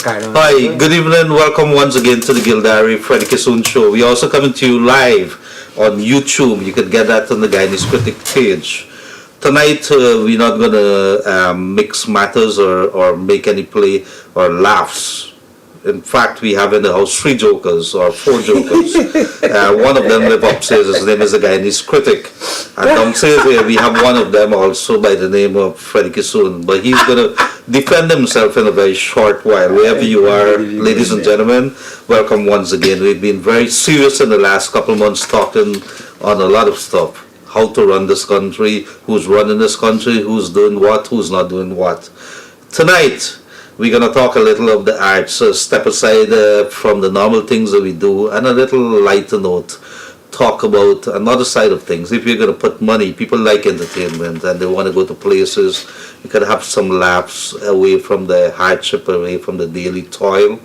carry on. Hi, good evening. Welcome once again to the Gildarie Freddie Kissoon show. We're also coming to you live on YouTube. You can get that on the Guyanese Critic page. Tonight, we're not going to mix matters or make any play or laughs. In fact, we have in the house 3 jokers or 4 jokers. One of them live upstairs. His name is the Guyanese Critic. And downstairs here, we have one of them also by the name of Freddie Kissoon. But he's going to defend himself in a very short while. Wherever you are, ladies and gentlemen, welcome once again. We've been very serious in the last couple of months talking on a lot of stuff. How to run this country, who's running this country, who's doing what, who's not doing what. Tonight, we're going to talk a little of the arts, step aside from the normal things that we do, and a little lighter note, talk about another side of things. If you're going to put money, people like entertainment and they want to go to places, you can have some laughs away from the hardship, away from the daily toil.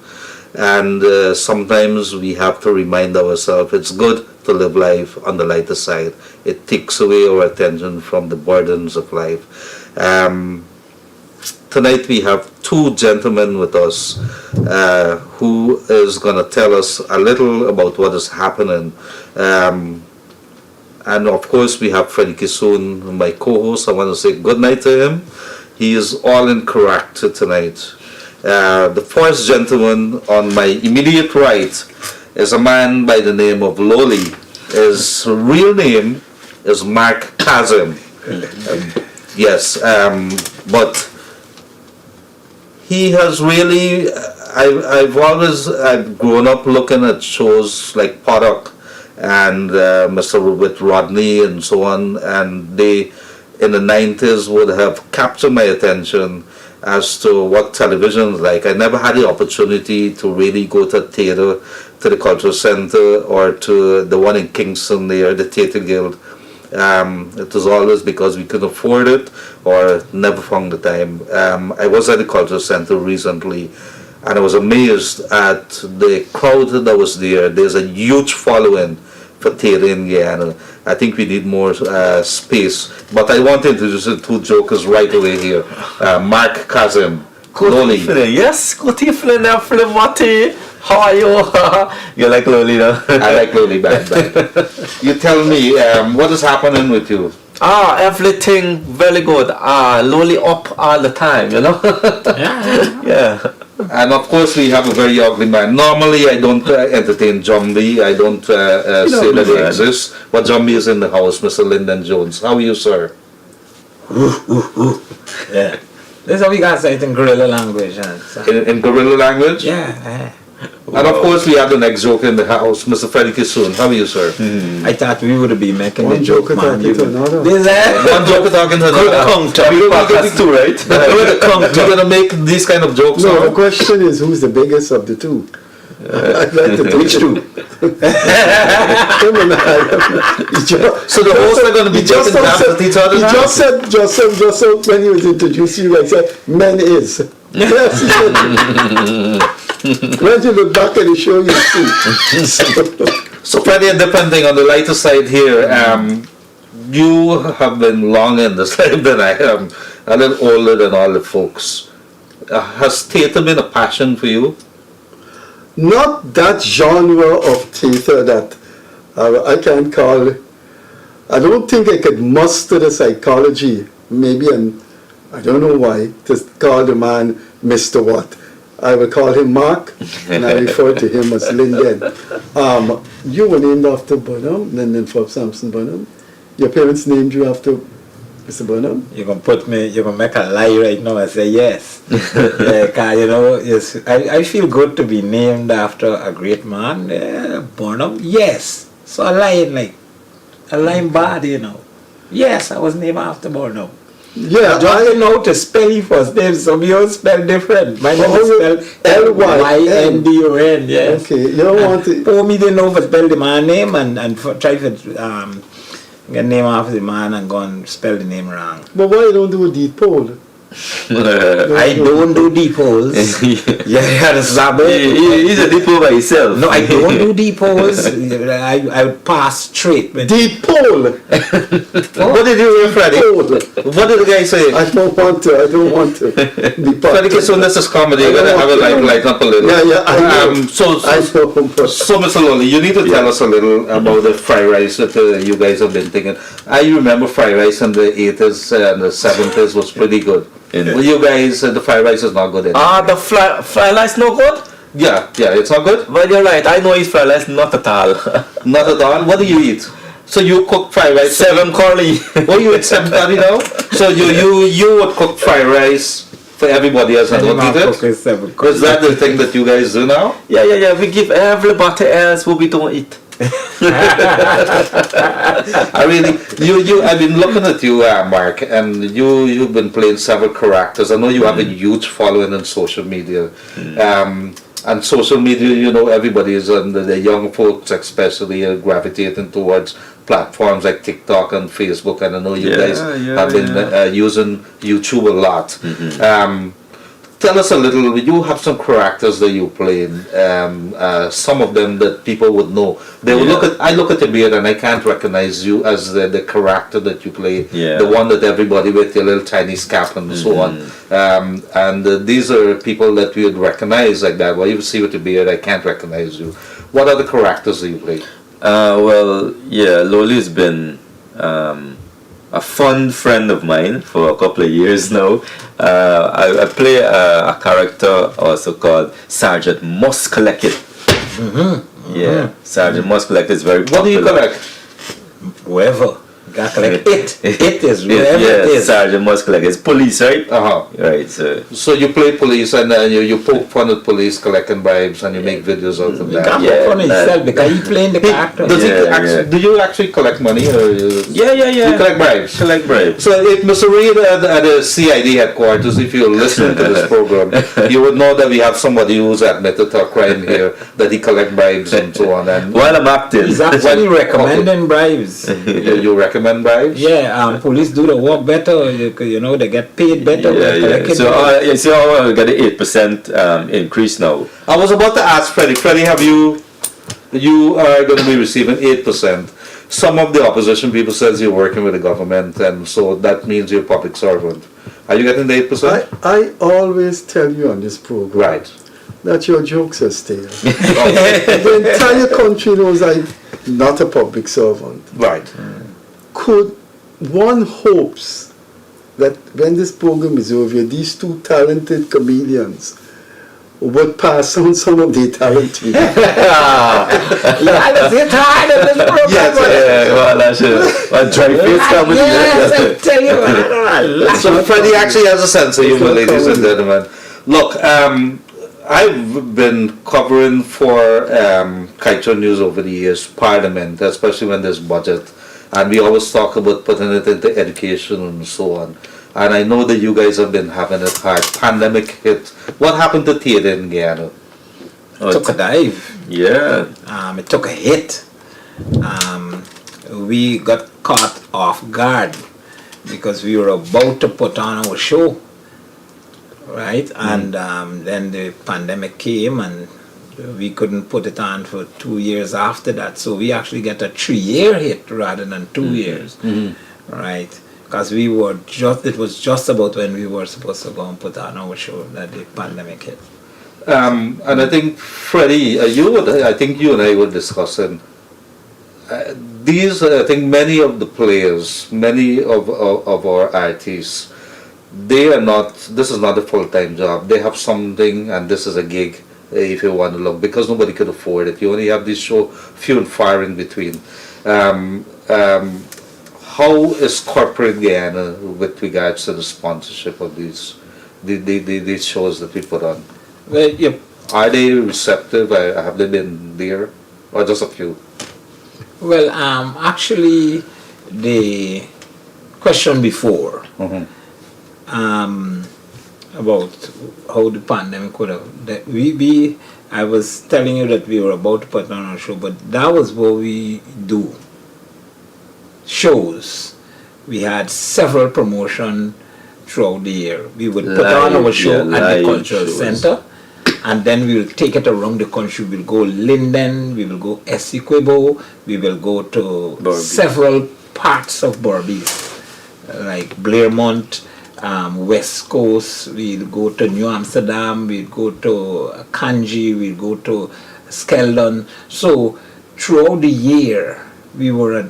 And sometimes we have to remind ourselves it's good to live life on the lighter side. It takes away our attention from the burdens of life. Tonight we have 2 gentlemen with us who is going to tell us a little about what is happening. And of course we have Freddie Kissoon, my co-host. I want to say good night to him. He is all in character tonight. The first gentleman on my immediate right is a man by the name of Loli. His real name is Mark Kazim. Yes, but he has really, I've grown up looking at shows like Poddock and Mr. with Rodney and so on, and they in the 90s would have captured my attention as to what television is like. I never had the opportunity to really go to theatre, to the Cultural Centre, or to the one in Kingston there, the Theatre Guild. It was always because we couldn't afford it or never found the time. I was at the Cultural Centre recently and I was amazed at the crowd that was there. There's a huge following for theatre in Guyana. I think we need more space. But I want to introduce the 2 jokers right away here. Mark Kazim. Loli. Yes, good evening, everybody. How are you? You like Loli, no? I like Loli, bad. You tell me, what is happening with you? Everything very good. Loli up all the time, you know? Yeah. And of course we have a very ugly man. Normally I don't entertain Jumbie. I don't say that he exists. But Jumbie is in the house, Mr. Linden Jones. How are you, sir? Yeah. That's how we got to say it in guerrilla language. In guerrilla language? Yeah. And of course we have the next joke in the house, Mr. Freddie Kissoon. How are you, sir? I thought we would be making One a joke, man. talking to another. One joke talking to another. We're going to 2, right? We're going to make these kind of jokes. No, now. the question is who's the biggest of the 2? I'd like to Which 2? So the hosts are going to be just at each other He now? just said when he was introducing you, I said, men is. Yes, he said. When you look back at the show, you see. So Freddie, a different thing on the lighter side here. You have been long in this life than I am, a little older than all the folks. Has theatre been a passion for you? Not that genre of theatre that I can call. I don't think I could muster the psychology, maybe, and I don't know why, to call the man Mr. What. I will call him Mark, and I refer to him as Linden. You were named after Burnham, Linden Forbes Sampson Burnham. Your parents named you after Mr. Burnham? You're going to make a lie right now and say yes. You know, yes, I feel good to be named after a great man. Burnham, yes. So a lying bad, you know. Yes, I was named after Burnham. Yeah, Just didn't know how to spell his first name, so we all spell different. My name is spelled L-Y-N-D-O-N, yes. Okay, you don't want to... Oh, me didn't know if to spell the man name and try to get name after the man and go and spell the name wrong. But why you don't do a deed poll? I don't do depots. Yeah, understand me? He's a depot by himself. No, I don't do depots. I would pass straight. Deep pole. What did you hear, Freddie? Pole. What did the guy say? I don't want to. Be part Freddie of Kissoon, this is comedy. You're gonna have it like up a little. Yeah, I know. So, I know. So, Mr. Lolly, you need to tell us a little about the fried rice that you guys have been thinking. I remember fried rice in the 80s and the 70s was pretty good. Well, you guys, the fried rice is not good anymore. The fried rice no good? Yeah, it's not good? But you're right, I know it's fried rice not at all. Not at all? What do you eat? So you cook fried rice? 7 curry. Oh, you eat 7 curry now? So you would cook fried rice for everybody else and don't eat it? Is that the thing that you guys do now? Yeah. We give everybody else what we don't eat. I really, I've been looking at you, Mark, and you've been playing several characters. I know you have a huge following on social media. And social media, you know, everybody is on the young folks especially are gravitating towards platforms like TikTok and Facebook, and I know you guys have been using YouTube a lot. Tell us a little. You have some characters that you play. Some of them that people would know. They will look at. I look at your beard and I can't recognize you as the character that you play. Yeah. The one that everybody with your little tiny scalp and so on. These are people that we would recognize like that. Well, you see with your beard, I can't recognize you. What are the characters that you play? Loli's been a fun friend of mine for a couple of years now. I play a character also called Sergeant Muscleckit. Yeah, Sergeant Muscleckit is very popular. What do you collect? Whoever. Got collect it. It is wherever it is. Sergeant Muscleckit. It's police, right? Right, so you play police and you poke fun at police collecting bribes and you make videos out of that. He can't poke fun at himself because he playing the character. Do you actually collect money or you collect bribes? Collect bribes. So if Mr. Reed at the CID headquarters, if you're listening to this program, you would know that we have somebody who's admitted to a crime here, that he collect bribes and so on. And while I'm acting, he's actually recommending bribes. You recommend bribes? Yeah, police do the work better. You know, they get paid better. So I got the 8% increase now. I was about to ask Freddie. Freddie, you are going to be receiving 8%. Some of the opposition people says you're working with the government, and so that means you're a public servant. Are you getting the 8%? I always tell you on this program that your jokes are stale. The entire country knows I'm not a public servant. Right. Could one hopes that when this program is over, these two talented comedians would pass on some of their talent to you? Well, that's a dry face comedy. Yes, I tell you. So Freddie actually has a sense of humor, ladies and gentlemen. Look, I've been covering for Kaito News over the years, Parliament, especially when there's budget. And we always talk about putting it into education and so on. And I know that you guys have been having it hard. Pandemic hit. What happened to theatre in Guyana? It took a dive. Yeah. It took a hit. We got caught off guard because we were about to put on our show. Right? And then the pandemic came and we couldn't put it on for 2 years after that, so we actually get a 3-year hit rather than 2 years, right? Because it was just about when we were supposed to go and put on our show that the pandemic hit. And I think Freddie, I think you and I were discussing I think many of the players, many of our artists, this is not a full-time job. They have something, and this is a gig. If you want to look, because nobody could afford it. You only have this show, few and far in between. How is corporate Guyana with regards to the sponsorship of these shows that we put on? Well, yeah. Are they receptive? Have they been there, or just a few? Well, actually, the question before. About how the pandemic could have I was telling you that we were about to put on a show, but that was what we do. Shows. We had several promotion throughout the year. We would put on our show at the cultural center, and then we will take it around the country. We'll go Linden, we will go Essequibo, we will go to several parts of Berbice, like Blairmont, West Coast. We'll go to New Amsterdam, we'll go to Kanji, we'll go to Skeldon. So throughout the year, we were at,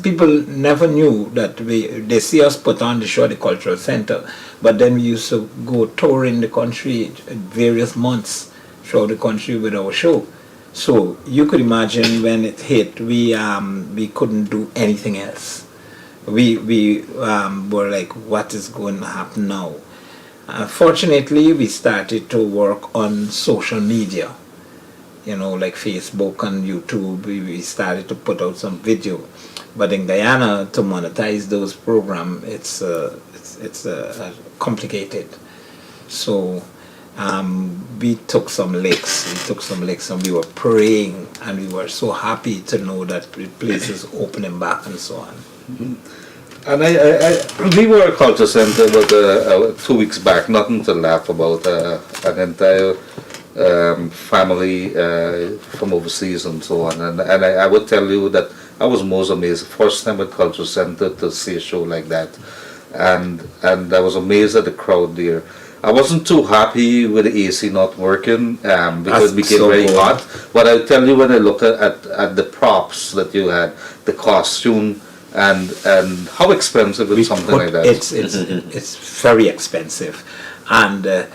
people never knew that they see us put on the show at the cultural center, but then we used to go touring the country various months throughout the country with our show. So you could imagine when it hit, we couldn't do anything else. We were like, what is going to happen now? Fortunately, we started to work on social media, like Facebook and YouTube. We started to put out some video. But in Guyana, to monetize those programs, it's complicated. So we took some licks, and we were praying, and we were so happy to know that the place is opening back and so on. And we were a culture center about 2 weeks back, nothing to laugh about, an entire family from overseas and so on. And I would tell you that I was most amazed, first time at Culture Center to see a show like that. And I was amazed at the crowd there. I wasn't too happy with the AC not working because it became very hot. But I tell you, when I look at the props that you had, the costume, and how expensive is something like that? It's very expensive, and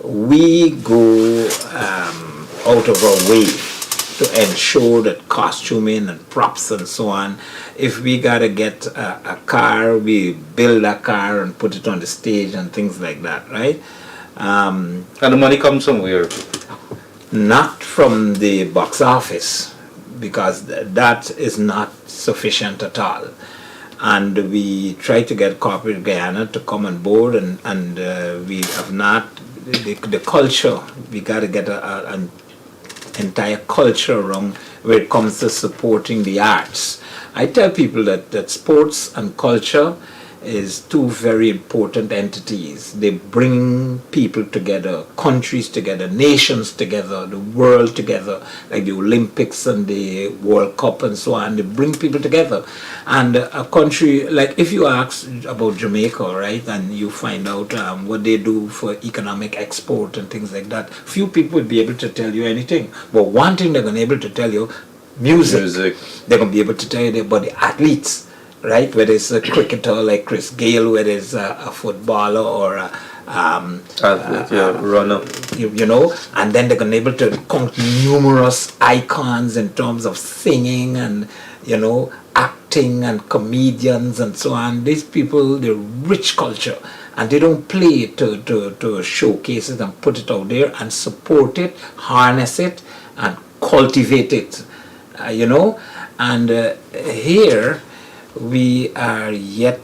we go out of our way to ensure that costuming and props and so on. If we gotta get a car, we build a car and put it on the stage and things like that, right? And the money comes from where? Not from the box office, because that is not sufficient at all. And we try to get corporate Guyana to come on board, and we have not. The culture, we got to get an entire culture around where it comes to supporting the arts. I tell people that sports and culture is two very important entities. They bring people together, countries together, nations together, the world together, like the Olympics and the World Cup and so on. They bring people together. And a country, like if you ask about Jamaica, right, and you find out what they do for economic export and things like that, few people would be able to tell you anything. But one thing they're going to be able to tell you, music. They're going to be able to tell you about the athletes. Right, whether it's a cricketer like Chris Gayle, whether it's a footballer or a runner, and then they're going to be able to count numerous icons in terms of singing and acting and comedians and so on. These people, they're rich culture, and they don't play it to showcase it and put it out there and support it, harness it, and cultivate it, and here. We are yet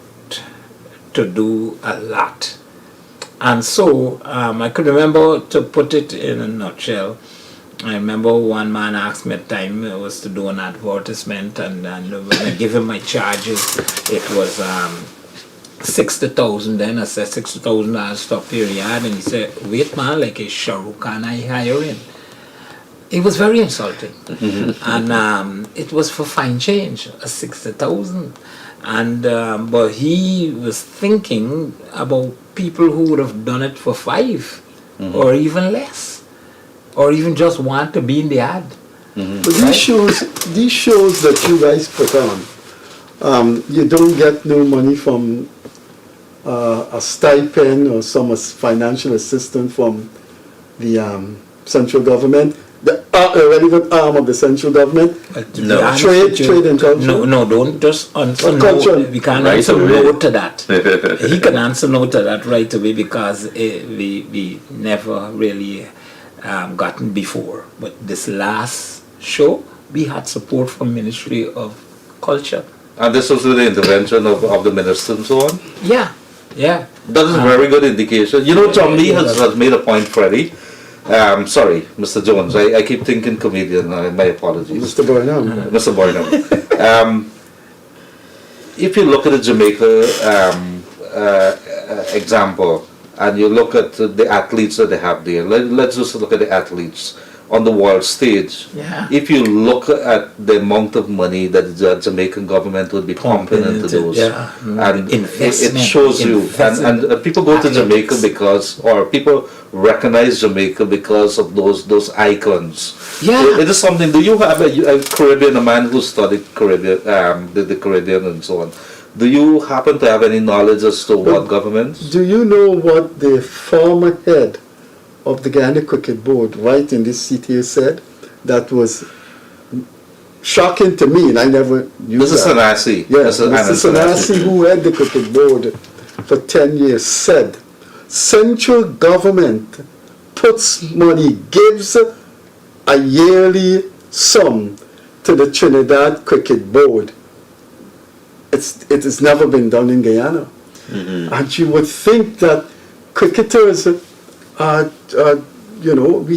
to do a lot. And so I could remember, to put it in a nutshell, I remember one man asked me at the time, it was to do an advertisement, and when I gave him my charges, it was 60,000 then. I said $60,000 stop period, and he said, wait man, like a Shah Rukh Khan I hiring. It was very insulting, and it was for fine change, 60,000, and but he was thinking about people who would have done it for 5, or even less, or even just want to be in the ad. But these shows that you guys put on, you don't get no money from a stipend or some financial assistance from the central government. The relevant arm of the central government? No. Trade and culture? No, don't just answer no. We can't answer no to that. He can answer no to that right away, because we never really gotten before. But this last show, we had support from Ministry of Culture. And this was with the intervention of the minister and so on? Yeah. That is a very good indication. Jumbie has made a point, Freddie. Sorry, Mr. Jones. I keep thinking comedian. My apologies. Mr. Burnham. Mr. Burnham. If you look at Jamaica, example, and you look at the athletes that they have there. Let's just look at the athletes on the world stage. Yeah. If you look at the amount of money that the Jamaican government would be pumping into those, yeah. and it Investment. shows you, and people go to Jamaica Athletes. because, or people recognize Jamaica because of those icons. Yeah. It is something. Do you have a Caribbean, a man who studied Caribbean, the Caribbean and so on? Do you happen to have any knowledge as to what governments? Do you know what the former head of the Guyana Cricket Board, right in this seat here, said? That was shocking to me, and I never knew Mr. that. Sanasi. Yes, Mr. Sanasi, who led the cricket board for 10 years, said central government puts money, gives a yearly sum to the Trinidad Cricket Board. It has never been done in Guyana. And you would think that cricketers we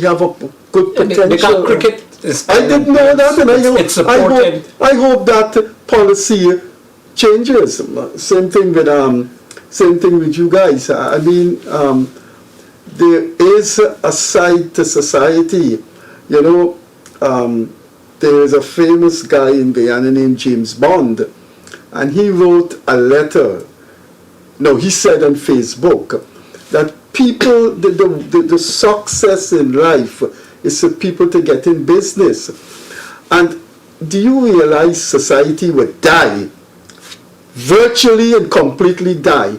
have a good potential. Because cricket is I didn't know that, and it's supported. I hope that policy changes. Same thing with you guys. I mean, there is a side to society. There is a famous guy in Guyana named James Bond, and he wrote a letter. No, he said on Facebook that people, the success in life is for people to get in business. And do you realize society would die, virtually and completely die,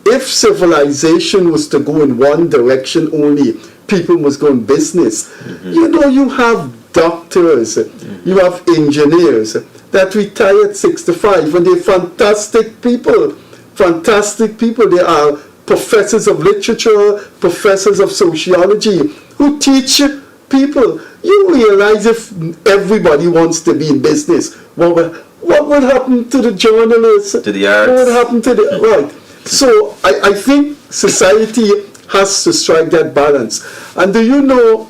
if civilization was to go in one direction only? People must go in business. You have doctors, you have engineers that retire at 65, and they're fantastic people. They are professors of literature, professors of sociology, who teach people. You realize if everybody wants to be in business, what would happen to the journalists? To the arts. What would happen to the... Right. So I think society has to strike that balance. And do you know,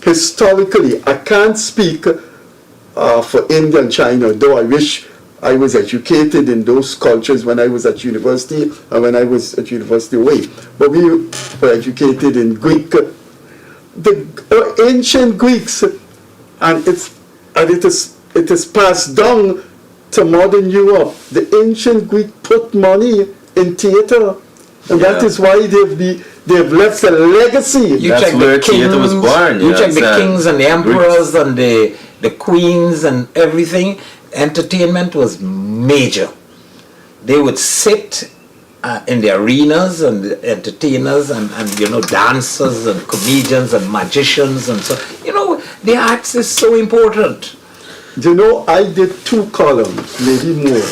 historically, I can't speak for India and China, though I wish I was educated in those cultures when I was at university and when I was at university away. But we were educated in Greek, the ancient Greeks, and it is passed down to modern Europe. The ancient Greek put money in theatre, and that is why they've left a legacy. You That's check where the theatre was kings, born, you yeah, check the it's, kings and the emperors and the queens and everything. Entertainment was major. They would sit in the arenas, and the entertainers and dancers and comedians and magicians and so the arts is so important. I did 2 columns, maybe more,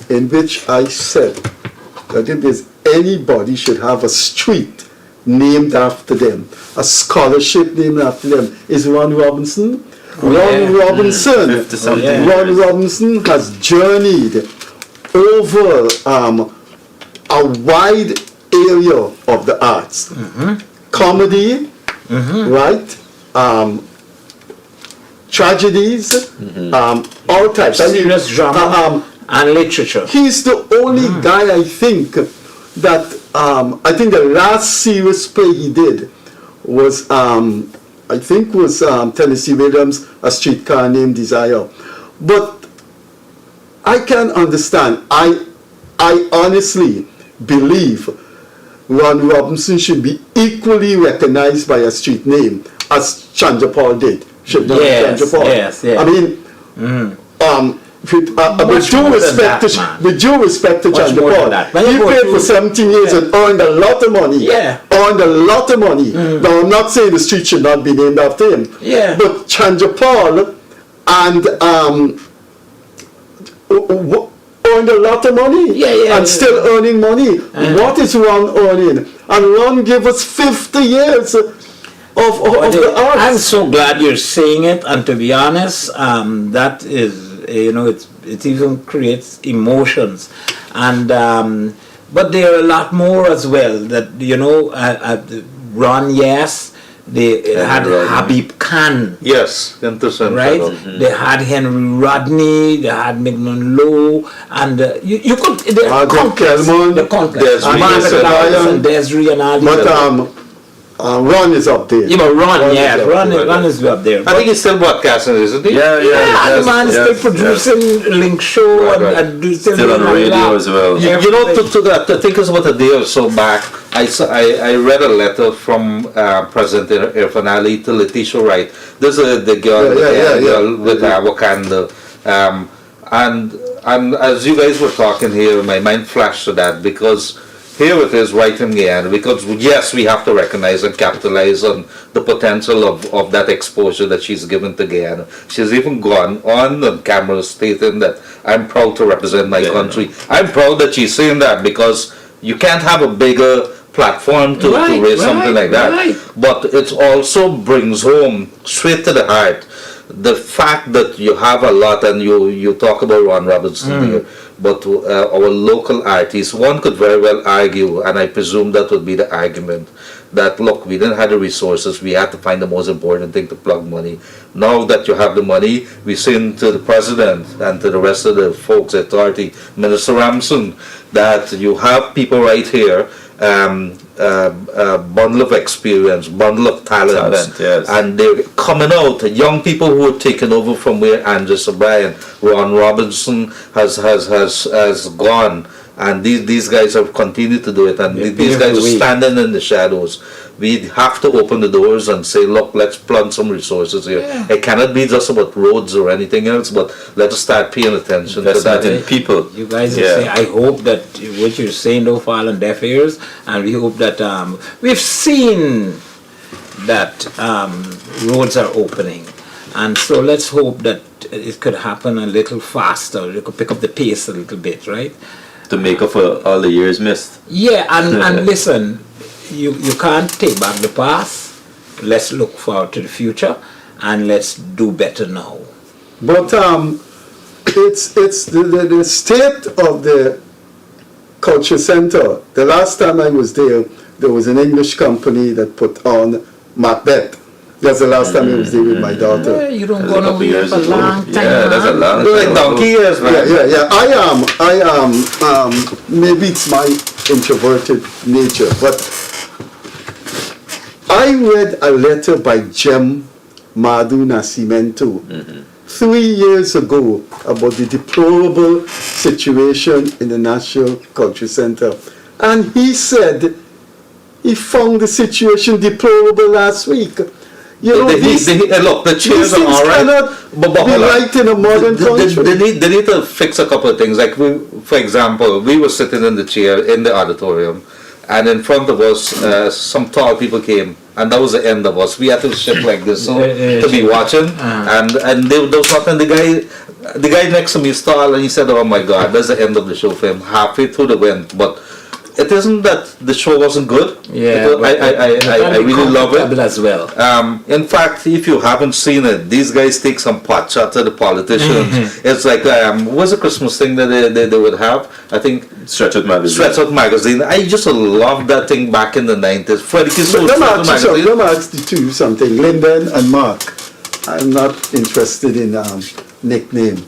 in which I said that if there's anybody should have a street named after them, a scholarship named after them, is Ron Robinson. Ron Robinson has journeyed over a wide area of the arts. Comedy, right? Tragedies, all types. Serious drama and literature. He's the only guy, I think, that I think the last serious play he did was Tennessee Williams' A Streetcar Named Desire. But I can understand. I honestly believe Ron Robinson should be equally recognized by a street name as Chandra Paul did. Yes. I mean, with due respect to Chandra Paul, he played for 17 years and earned a lot of money. Earned a lot of money. Now, I'm not saying the street should not be named after him. But Chandra Paul and earned a lot of money and still earning money. What is Ron earning? And Ron gave us 50 years of the arts. I'm so glad you're saying it, and to be honest, that is, it even creates emotions, and but there are a lot more as well that Ron, yes, they had Habib Wakan. Yes, interesting. Right? fellow. They had Henry Rodney, they had Mignon Lowe, and you could, the Margaret Kelman, the complex, Desiree Margaret Desiree, Kelman and Desiree and all these But other- Ron is up there. yeah, but Ron, is yeah, up Ron, there. Ron is up there. I think he's still broadcasting, isn't he? Yeah, Yeah, the yes, man is yes, still producing Link Show Right, and, right. and Still on doing a radio lot. as well. Yeah, You know, to that, I think it's about a day or so back, I read a letter from President Irfan Ali to Letitia Wright. This is the girl, Yeah, girl with Wakanda. And as you guys were talking here, my mind flashed to that because here it is right in Guyana, because yes, we have to recognize and capitalize on the potential of that exposure that she's given to Guyana. She's even gone on camera stating that I'm proud to represent my country. I'm proud that she's saying that because you can't have a bigger platform to raise something like that. Right. But it also brings home straight to the heart the fact that you have a lot, and you talk about Ron Robinson here, but our local artists, one could very well argue, and I presume that would be the argument, that look, we didn't have the resources, we had to find the most important thing to plug money. Now that you have the money, we send to the president and to the rest of the folks at authority, Minister Ramson, that you have people right here, bundle of experience, bundle of talents, Yes. and they're coming out. Young people who are taken over from where Andres O'Brien, Ron Robinson has gone, and these guys have continued to do it, and They these paved guys the are way. standing in the shadows. We have to open the doors and say, look, let's plug some resources here. Yeah. It cannot be just about roads or anything else, but let us start paying attention to Investment that. in people. You guys are Yeah. saying, I hope that what you're saying don't fall on deaf ears, and we hope that we've seen that roads are opening, and so let's hope that it could happen a little faster. We could pick up the pace a little bit, right? To make up for all the years missed. Yeah, and listen, you can't take back the past. Let's look forward to the future, and let's do better now. But it's the state of the culture center. The last time I was there was an English company that put on Macbeth. That's the last time I was there with my Yeah, daughter. you don't That's go a couple nowhere years for a ago. long time. Yeah, that's a man. long Like time donkey ago. years, man. Yeah. I am. Maybe it's my introverted nature, but I read a letter by Jem Madhu Nascimento 3 years ago about the deplorable situation in the National Culture Center, and he said he found the situation deplorable last week. You know, Look, the these chairs are things all right. cannot But be hold on. right in a modern country. They need to fix a couple of things. Like, for example, we were sitting in the chair in the auditorium, and in front of us, some tall people came, and that was the end of us. We had to shift like this to be watching, and there was nothing. The guy next to me is tall, and he said, "Oh my God, that's the end of the show for him." Halfway through the went, but it isn't that the show wasn't good. Yeah, I really love it. as well. In fact, if you haven't seen it, these guys take some pot shots at the politicians. It's like, what's the Christmas thing that they would have? I think Stretch Out Magazine. Stretch Out Magazine. I just love that thing back in the 90s. Freddie Kissoon, Let Stretch Out Magazine. me ask you something. Linden and Mark, I'm not interested in nickname.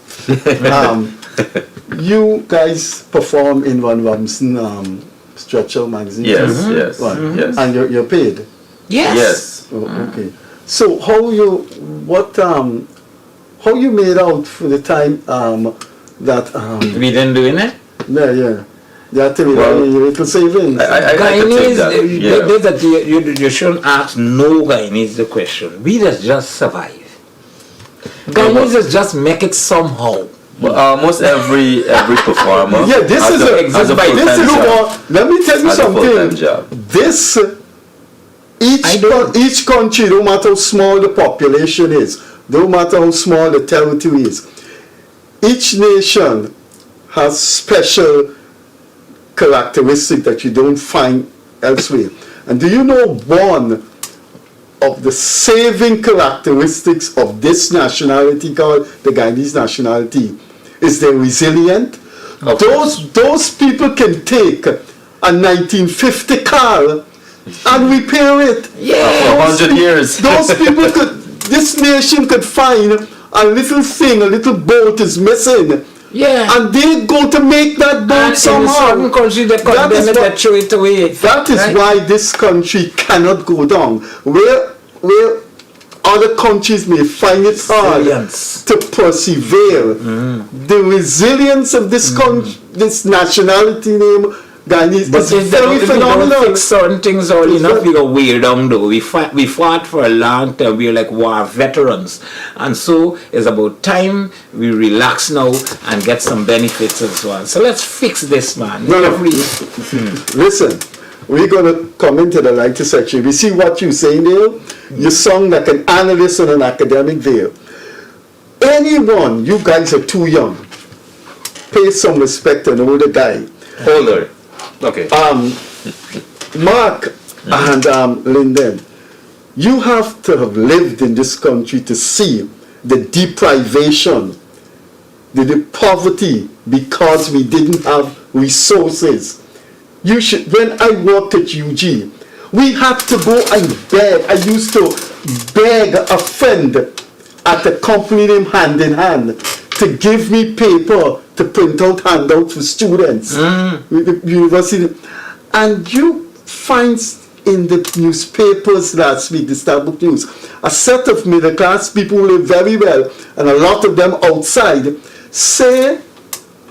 You guys perform in Ron Robinson Stretcher magazine? Yes, yes, Right. yes. And you're paid? Yes. Yes. Oh, okay. So how you made out for the time that We didn't doing it. yeah. You had to be Well, a little savings. I could take that. Yeah. You shouldn't ask no Guyanese the question. We just survive. Guyanese just make it somehow. But almost every performer. Yeah, this has is a, a, has a by full-time this is job. what, let me tell you Has a full-time something. job. This I don't- each country, no matter how small the population is, no matter how small the territory is, each nation has special characteristics that you don't find elsewhere. And do you know one of the saving characteristics of this nationality called the Guyanese nationality is they're resilient. Those people can take a 1950 car and repair it. Yeah. For 100 years. Those people could, this nation could find a little thing, a little boat is missing. Yeah. And they go to make that boat And in somehow. certain countries, they condemn it, they throw it away. That is right? why this country cannot go down. Where other countries may find it hard Resilience. to persevere. The resilience of this country, this nationality name, Guyanese, But is if very if we don't phenomenal. fix certain things early It's enough, very- we go way down though. We fought for a long time. We're like war veterans. And so it's about time we relax now and get some benefits and so on. So let's fix this, man. No, no. Every- Listen, we're going to come into the lighter section. We see what you're saying there. You sound like an analyst and an academic there. Anyone, you guys are too young. Pay some respect to an older guy. Older. Okay. Mark and Linden, you have to have lived in this country to see the deprivation, the poverty, because we didn't have resources. You should. When I worked at UG, we had to go and beg. I used to beg a friend at a company named Hand in Hand to give me paper to print out handouts for students with the university. And you find in the newspapers last week, the Starbuck News, a set of middle class people who live very well, and a lot of them outside, say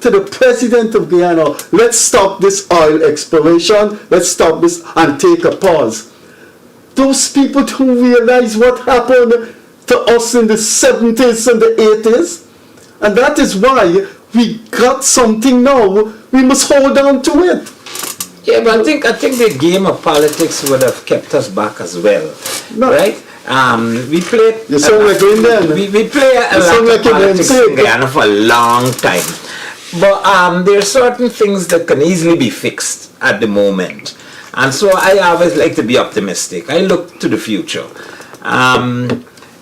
to the president of Guyana, let's stop this oil exploration, let's stop this and take a pause. Those people don't realize what happened to us in the 70s and the 80s. And that is why we got something now. We must hold on to it. Yeah, but I think the game of politics would have kept us back as well, No. right? We played. You sound like Linden. We play a You lot sound of like you're politics going in to- Guyana for a long time, but there are certain things that can easily be fixed at the moment, and so I always like to be optimistic. I look to the future.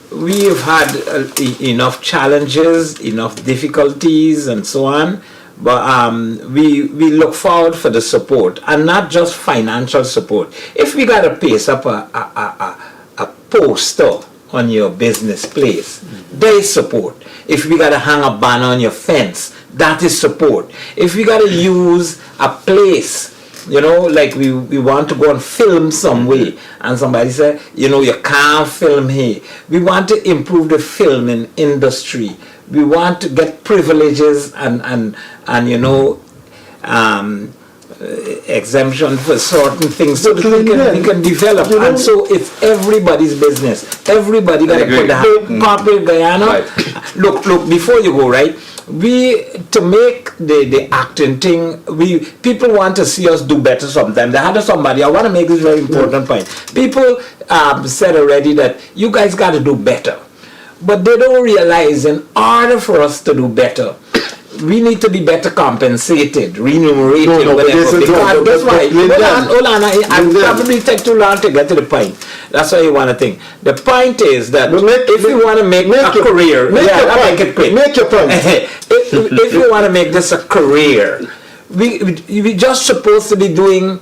We have had enough challenges, enough difficulties, and so on. But we look forward for the support, and not just financial support. If we got to paste up a poster on your business place, there is support. If we got to hang a banner on your fence, that is support. If we got to use a place, you know, like we want to go and film some way, and somebody said, you know, you can't film here. We want to improve the filming industry. We want to get privileges and you know, exemption for certain things so that we can develop. You know, and so it's everybody's business. Everybody got to put the hand. Corporate Guyana. Right. Look, before you go, right? To make the acting thing, people want to see us do better sometimes. I had somebody, I want to make this very important point. People said already that you guys got to do better. But they don't realize in order for us to do better, we need to be better compensated, remunerated, whatever. Because that's why, hold on, I probably take too long to get to the point. That's why you want to think. The point is that if you want to make a career, make it quick. Make your point. If you want to make this a career, we just supposed to be doing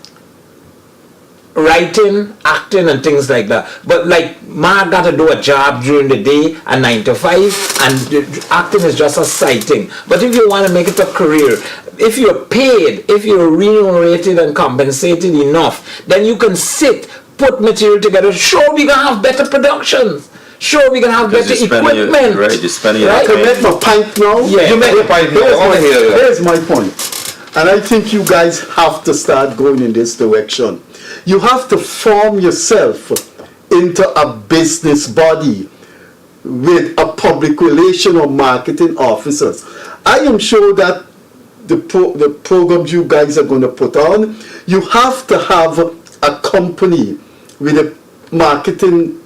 writing, acting, and things like that. But like, Mark got to do a job during the day, a 9 to 5, and acting is just a side thing. But if you want to make it a career, if you're paid, if you're remunerated and compensated enough, then you can sit, put material together. Sure, we can have better productions. Sure, we can have better equipment. You're spending your I can make my point now. Yeah. You make your point now. I wanna hear you. Here's my point. And I think you guys have to start going in this direction. You have to form yourself into a business body with a public relation or marketing officers. I am sure that the programs you guys are going to put on, you have to have a company with a marketing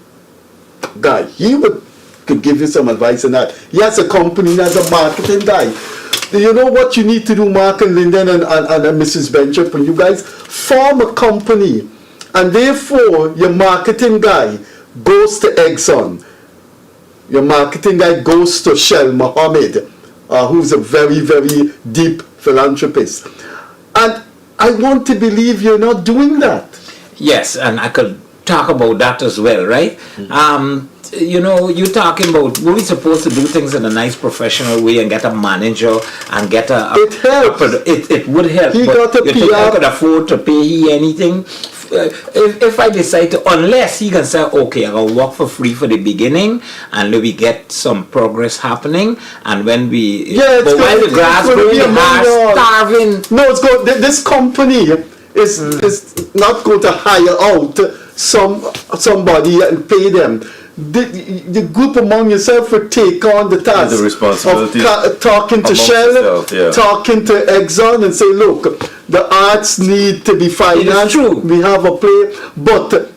guy. He could give you some advice on that. He has a company, he has a marketing guy. Do you know what you need to do, Mark and Linden and Mrs. Benchop, when you guys form a company, and therefore your marketing guy goes to Exxon, your marketing guy goes to Shell Mohammed, who's a very, very deep philanthropist. And I want to believe you're not doing that. Yes, and I could talk about that as well, right? you know, you're talking about, were we supposed to do things in a nice professional way and get a manager and get It helps. It would help. He but got a you think I PR. could afford to pay he anything? If I decide to, unless he can say, okay, I'll work for free for the beginning and we get some progress happening, and when we, Yeah, but while the grass growing, be a the heart million. starving. No, it's going. This company is not going to hire out somebody and pay them. The group among yourself would take on the task The responsibility of talking to amongst Shell, yourself, yeah. talking to Exxon, and say, look, the arts need to be financed. true. We have a play, but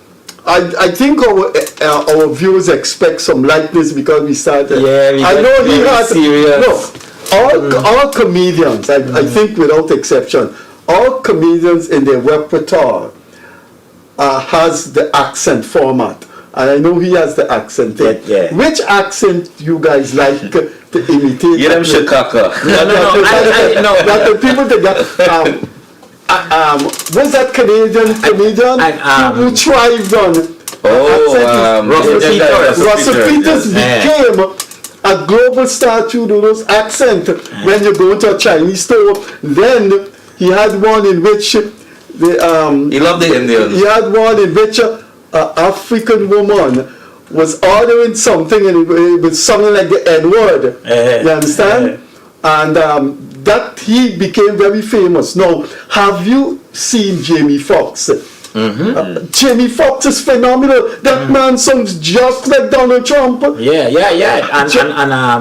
I think our viewers expect some likeness because we started. Yeah, we I got know he very had. serious. Look, all comedians, I think without exception, all comedians in their repertoire has the accent format. And I know he has the accent thing. Yeah. Which accent you guys like to imitate? Get them Chicago. No. That the people that get, what's that Canadian comedian who thrived on Russell accent? Russell Peters yes. became a global star through those accent. When you go to a Chinese store, then he had one in which the He loved the Indians. he had one in which an African woman was ordering something and it was something like the N-word. You understand? And that he became very famous. Now, have you seen Jamie Foxx? Jamie Foxx is phenomenal. That man sounds just like Donald Trump. Yeah. And Trevor Noah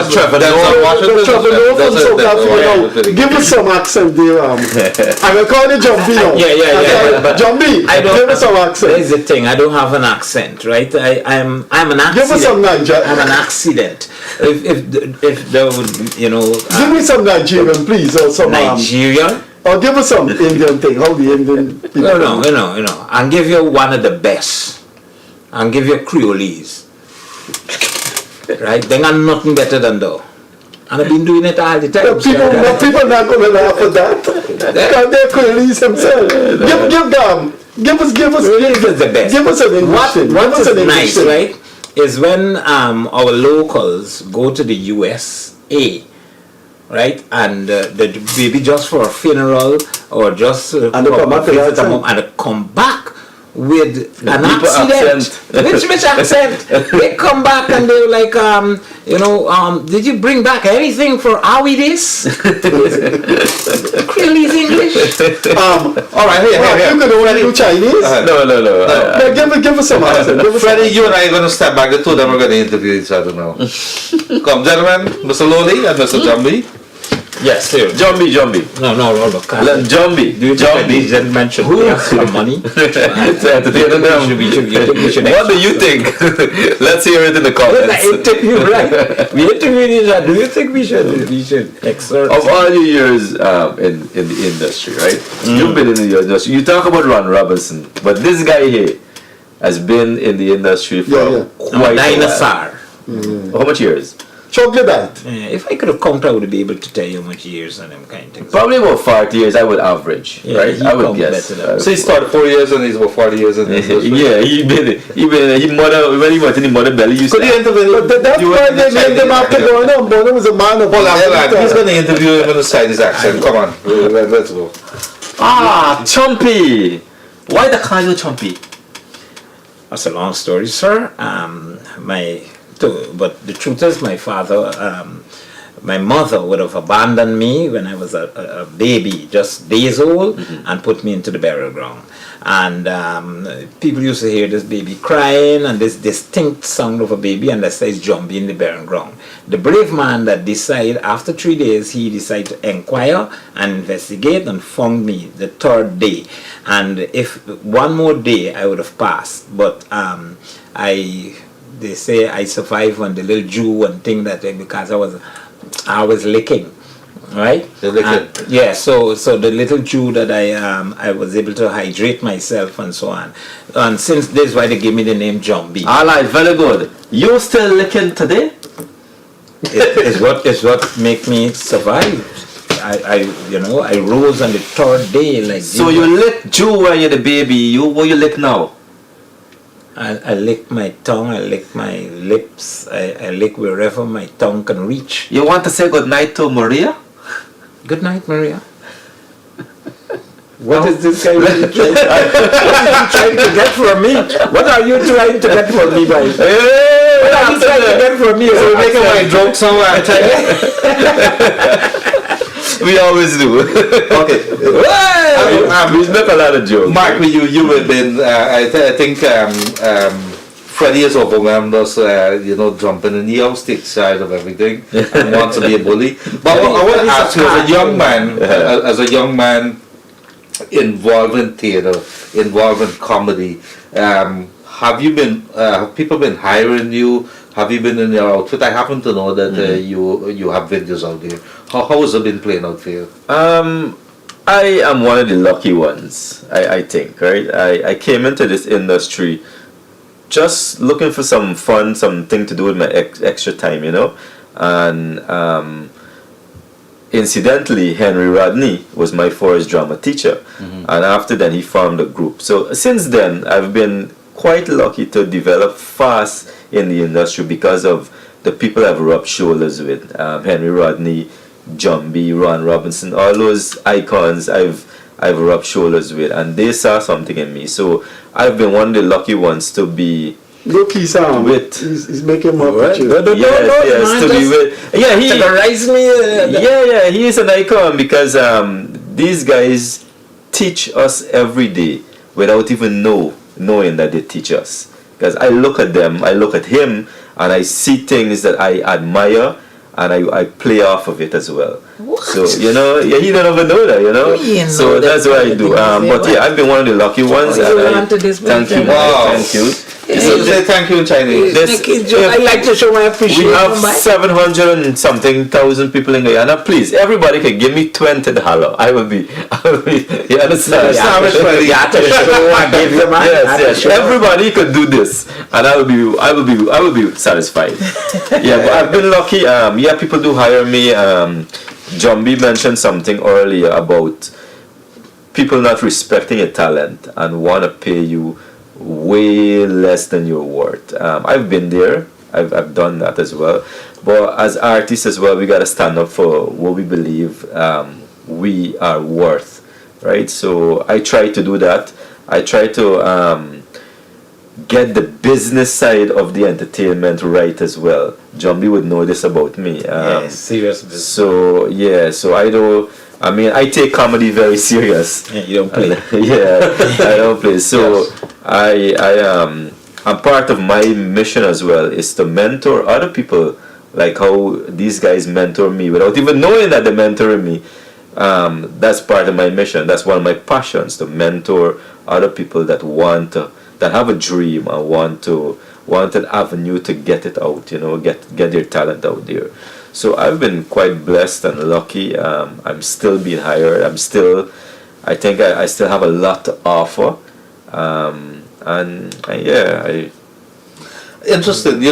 from South Africa. Give us some accent there. I will call you Jumbie now. Yeah. But Jumbie, give us some accent. There's the thing. I don't have an accent, right? I'm an accident. Give us some Nigerian. I'm an accident. If there would, you know. Give me some Nigerian, please, or some Nigerian. or give us some Indian thing. How the Indian people. No. I'll give you one of the best. I'll give you Creolese. Right? They got nothing better than though. And I've been doing it all the time. People not going to laugh at that. Because they could release themselves. Give us the best. Give us an English. What is nice, right? Is when our locals go to the USA, right, and maybe just for a funeral or just And they come back with visit a mom, and they come back with an accident. Which accent? They come back and they're like, did you bring back anything for Awi this? Creolese English. All right, here. You could only do Chinese. No. Give us some accent. Freddie, you and I are going to step back. The two of them are going to interview each other now. Come, gentlemen, Mr. Lodi and Mr. Jumbie. Yes, sir. Jumbie. No. Jumbie. Do you think these gentlemen should pay us for the money? We should What do you think? Let's hear it in the comments. interview, right? We interviewed each other. Do you think we should exert? Of all your years in the industry, right? You've been in the industry. You talk about Ron Robinson, but this guy here has been in the industry for quite a dinosaur. while. How much years? Chocolate. If I could have counted, I would be able to tell you how much years and them kind of things. Probably about 40 years, I would average, right? I would guess. So he started 4 years and he's about 40 years in the industry. Yeah, when he was in the mother belly, you Could you interview? But that's why they named him after Bono. Bono was a man of Hold on. He's going to interview him in a Chinese accent. Come on. Let's go. Chumpy! Why the call you Chumpy? That's a long story, sir. But the truth is, my father, my mother would have abandoned me when I was a baby, just days old, and put me into the burial ground. And people used to hear this baby crying and this distinct sound of a baby, and that says Jumbie in the burial ground. The brave man that decided, after 3 days, he decided to inquire and investigate and found me the third day. And if one more day, I would have passed. But they say I survived on the little Jew and thing that because I was licking, right? So the little Jew that I was able to hydrate myself and so on. And since this is why they gave me the name Jumbie. Alright, very good. You still licking today? It's what make me survive. I rose on the third day like. So you lick Jew when you're the baby. What you lick now? I lick my tongue, I lick my lips, I lick wherever my tongue can reach. You want to say good night to Maria? Good night, Maria. What is this guy really trying to get from me? What are you trying to get from me, by? What are you trying to get from me? So we're making my joke somewhere. We always do. Okay. We make a lot of jokes. Mark, you have been. I think Freddie has overwhelmed us. Jumping in. He always takes charge of everything and wants to be a bully. But I want to ask you, as a young man, involved in theatre, involved in comedy, have people been hiring you? Have you been in your outfit? I happen to know that you have videos out there. How has it been playing out for you? I am one of the lucky ones, I think, right? I came into this industry just looking for some fun, something to do with my extra time, and incidentally, Henry Rodney was my forest drama teacher, and after that he formed a group. So since then, I've been quite lucky to develop fast in the industry because of the people I've rubbed shoulders with. Henry Rodney, Jumbie, Ron Robinson, all those icons I've rubbed shoulders with, and they saw something in me. So I've been one of the lucky ones to be. Look, he's he's making more pictures. Categorize me. He is an icon because these guys teach us every day without even knowing that they teach us. Because I look at them, I look at him, and I see things that I admire, and I play off of it as well. What? So he don't even know that, So that's what I do. But I've been one of the lucky ones. Thank you. Wow. Thank you. So say thank you in Chinese. I like to show my appreciation. We have 700 and something thousand people in Guyana. Please, everybody can give me $20. I will be. You understand? You have to show. I give you my. Yes. Everybody could do this, and I will be satisfied. Yeah, but I've been lucky. People do hire me. Jumbie mentioned something earlier about people not respecting your talent and want to pay you way less than your worth. I've been there. I've done that as well. But as artists as well, we got to stand up for what we believe we are worth, right? So I try to do that. I try to get the business side of the entertainment right as well. Jumbie would know this about me. Serious business. So I take comedy very serious. Yeah, you don't play. I don't play. So yes. I'm part of my mission as well is to mentor other people, like how these guys mentor me without even knowing that they're mentoring me. That's part of my mission. That's one of my passions, to mentor other people that have a dream and want an avenue to get it out, get their talent out there. So I've been quite blessed and lucky. I'm still being hired. I think I still have a lot to offer. Interesting.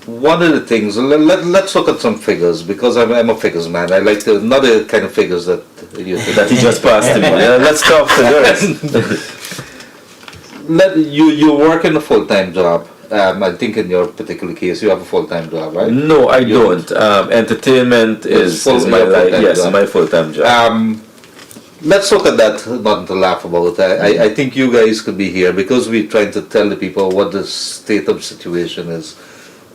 One of the things, let's look at some figures, because I'm a figures man. I like not the kind of figures that that he just passed to me. Let's talk figures. You work in a full-time job. I think in your particular case you have a full-time job, right? No, I don't. Entertainment is my life. Yes, my full-time job. Let's look at that, not to laugh about. I think you guys could be here because we're trying to tell the people what the state of situation is.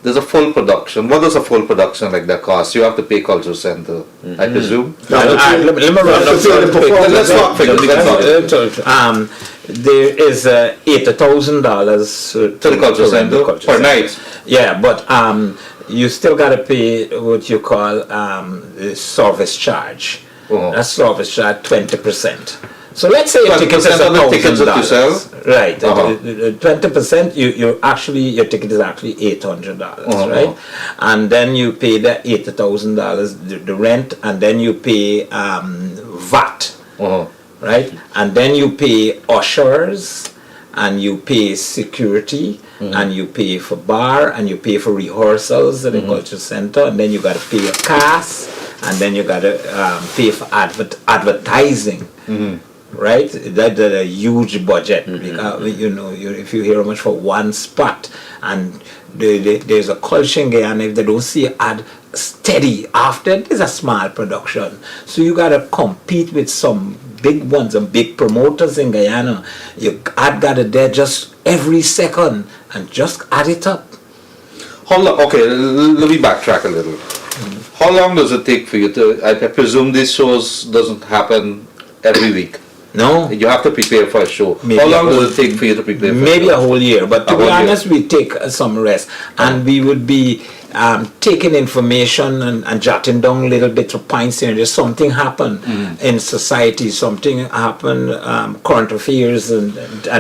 There's a full production. What does a full production like that cost? You have to pay Culture Center, I presume. Let me run up. Let's talk figures. There is $80,000 To the Culture Center per night. Yeah, but you still got to pay what you call the service charge. That service charge 20%. So let's say your ticket is $1,000. Right. 20%. Your ticket is actually $800. Right. And then you pay the $80,000 the rent, and then you pay VAT. Right. And then you pay ushers, and you pay security, and you pay for bar, and you pay for rehearsals at the Culture Center, and then you got to pay your cast, and then you got to pay for advertising. right? That's a huge budget. Because, you know, if you hear how much for one spot, and there's a culture in Guyana, if they don't see an ad steady after, there's a small production. So you gotta compete with some big ones and big promoters in Guyana. Your ad gotta there just every second and just add it up. Hold on, okay, let me backtrack a little. How long does it take for you to, I presume these shows doesn't happen every week. No, You have to prepare for a show. Maybe How long a whole- does it take for you to prepare for maybe a a show? whole year. But to A be whole year. honest, we take some rest, and we would be taking information and jotting down little bits of points here. There's something happen in society, something happen, current affairs, and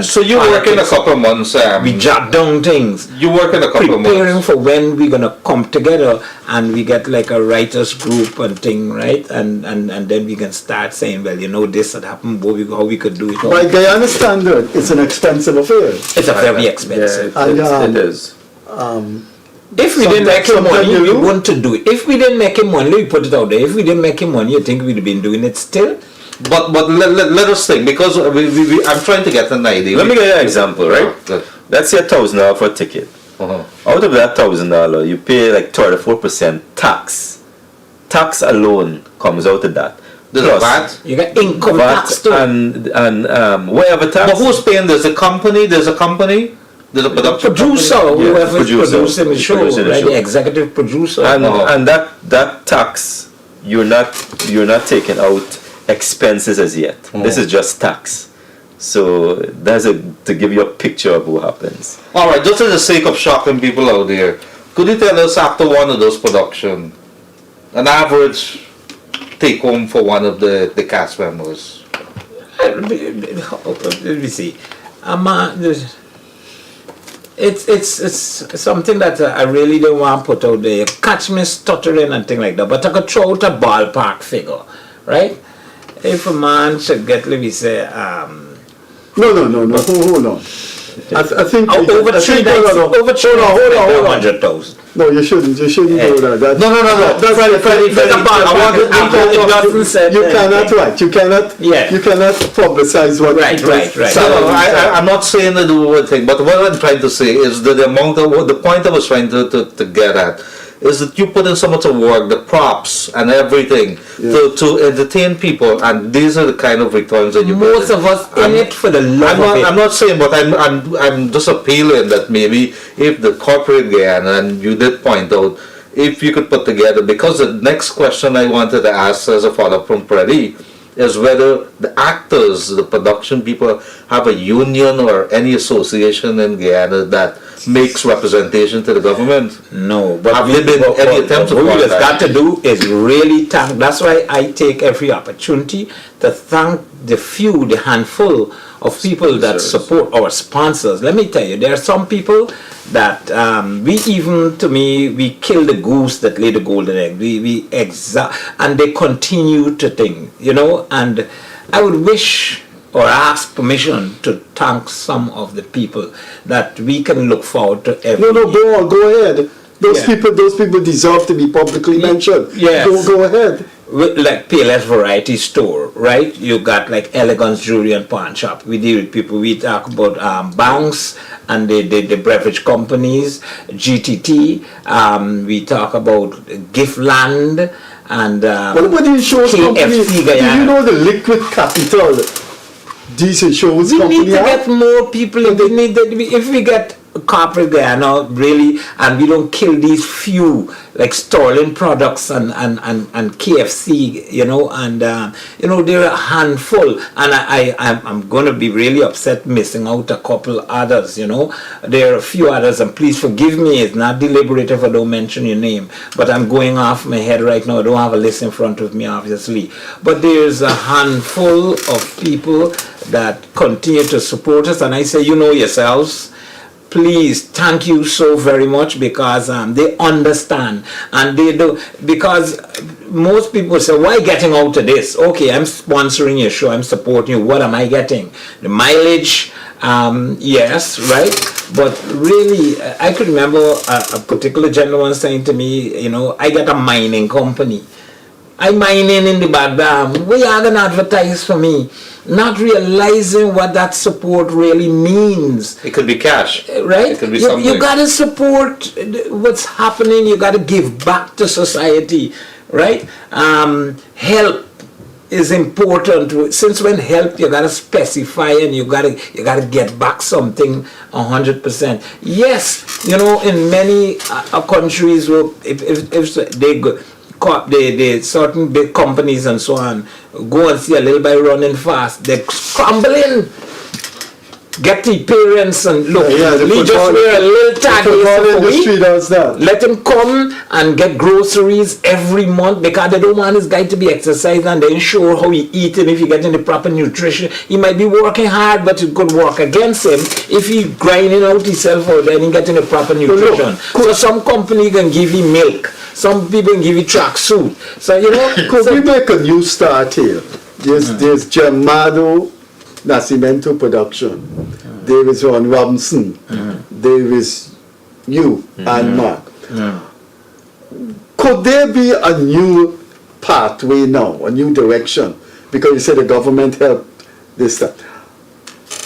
So you work in a politics. couple of months, We jot down things. you work in a couple of Preparing months. for when we're gonna come together and we get like a writers group and thing, right? And then we can start saying, well, you know, this had happened, how we could do it. By Guyana standard, it's an expensive affair. It's a very expensive. And, it is. If we didn't make him Sometimes money, you we do. want to do it. If we didn't make him money, let me put it out there. If we didn't make him money, you think we'd have been doing it still? But let us think, because I'm trying to get an idea. Let me give you an example, right? Good. Let's say $1,000 for a ticket. Uh-huh. Out of that $1,000, you pay like 34% tax. Tax alone comes out of that. There's a VAT. You got income tax VAT too. and whatever tax. But who's paying? There's a company, there's a production Producer, company. Yeah, whoever is producer. producing the show, Producing the right? show. The executive producer. And that tax, you're not taking out expenses as yet. This is just tax. So that's to give you a picture of what happens. All right, just for the sake of shocking people out there, could you tell us after one of those production, an average take home for one of the cast members? Let me see. It's something that I really don't want to put out there. Catch me stuttering and things like that. But I could throw out a ballpark figure, right? If a man should get, let me say, No, hold on. I think over I three think- nights, hold on. over three Hold on. 100,000. No, you shouldn't do that. That- No. Freddie, There's a ballpark. It doesn't say You that. cannot write. You cannot. Yeah. You cannot publicize what. Right. No, I'm not saying to do one thing, but what I'm trying to say is that the point I was trying to get at is that you put in so much of work, the props and everything to entertain people, and these are the kind of returns that you put Most in. of us in it for the love of it. I'm not saying, but I'm just appealing that maybe if the corporate Guyana, and you did point out, if you could put together, because the next question I wanted to ask as a follow-up from Freddie is whether the actors, the production people, have a union or any association in Guyana that makes representation to the government. No, but Have there been any attempts what we upon just that? got to do is really thank. That's why I take every opportunity to thank the handful of people that support our sponsors. Let me tell you, there are some people that we kill the goose that laid the golden egg. And they continue to think, and I would wish or ask permission to thank some of the people that we can look forward to every No, year. go ahead. Those Yeah. people deserve to be publicly mentioned. Yes. Go ahead. Like PLS Variety Store, right? You got like Elegance Jewelry and Pawn Shop. We deal with people. We talk about banks and the beverage companies, GTT. We talk about Giftland and What about the insurance company? KFC Do Guyana. you know the liquid capital these insurance We need companies to have? get more people. If we get corporate Guyana really, and we don't kill these few like Sterling products and KFC, they're a handful, and I'm going to be really upset missing out a couple others. There are a few others, and please forgive me. It's not deliberate if I don't mention your name, but I'm going off my head right now. I don't have a list in front of me, obviously, but there's a handful of people that continue to support us, and I say, yourselves. Please, thank you so very much, because they understand, and they do, because most people say, why getting out of this? Okay, I'm sponsoring your show, I'm supporting you, what am I getting? The mileage, yes, right? But really, I could remember a particular gentleman saying to me, I get a mining company. I mining in the bad dam. We are gonna advertise for me, not realizing what that support really means. It could be cash. Right? It could be something. You gotta support what's happening. You gotta give back to society, right? Help is important. Since when help, you gotta specify and you gotta get back something 100%. Yes, you know, in many countries, if they go, the certain big companies and so on go and see a little boy running fast, they're scrambling. Get the parents and look, we just wear a little tag for industry does that. Let him come and get groceries every month because they don't want this guy to be exercising and they ain't sure how he eating, if he getting the proper nutrition. He might be working hard, but it could work against him if he grinding out himself or then he getting the proper nutrition. So some company can give you milk, some people can give you tracksuit. So you know, could we make a new start here? There's Gemado Nascimento Production. There is Ron Robinson. There is you and Mark. Could there be a new pathway now, a new direction? Because you said the government helped this stuff.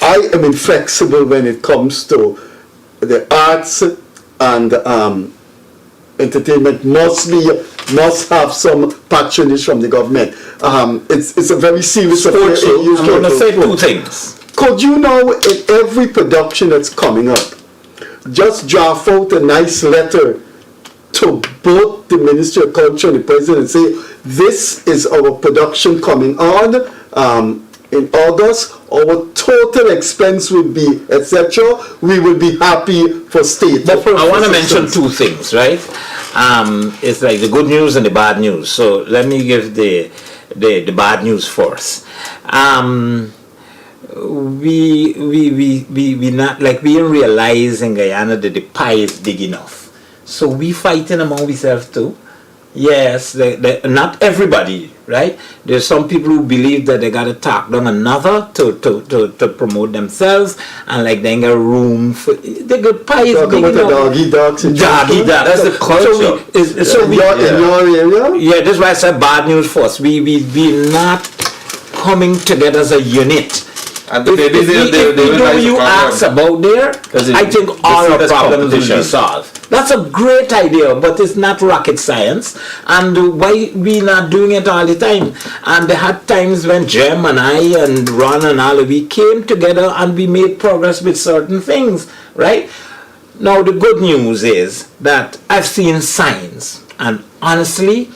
I am inflexible when it comes to the arts and entertainment must have some patronage from the government. It's a very serious affair. I'm going to say two things. Could you now, in every production that's coming up, just draft out a nice letter to both the Ministry of Culture and the President and say, this is our production coming on in August, our total expense would be, etc. We will be happy for state. But I want to mention two things, right? It's like the good news and the bad news. So let me give the bad news first. We not like we didn't realize in Guyana that the pie is big enough. So we fighting among ourselves too. Yes, not everybody, right? There's some people who believe that they gotta talk down another to promote themselves, and like they ain't got room for the pie is big enough. Doggy dogs. That's the culture. So in your area? Yeah, that's why I said bad news first. We not coming together as a unit. And if you ask about there, I think all our problems will be solved. That's a great idea, but it's not rocket science. And why we not doing it all the time? And there had times when Jem and I and Ron and all, we came together and we made progress with certain things, right? Now the good news is that I've seen signs, and honestly,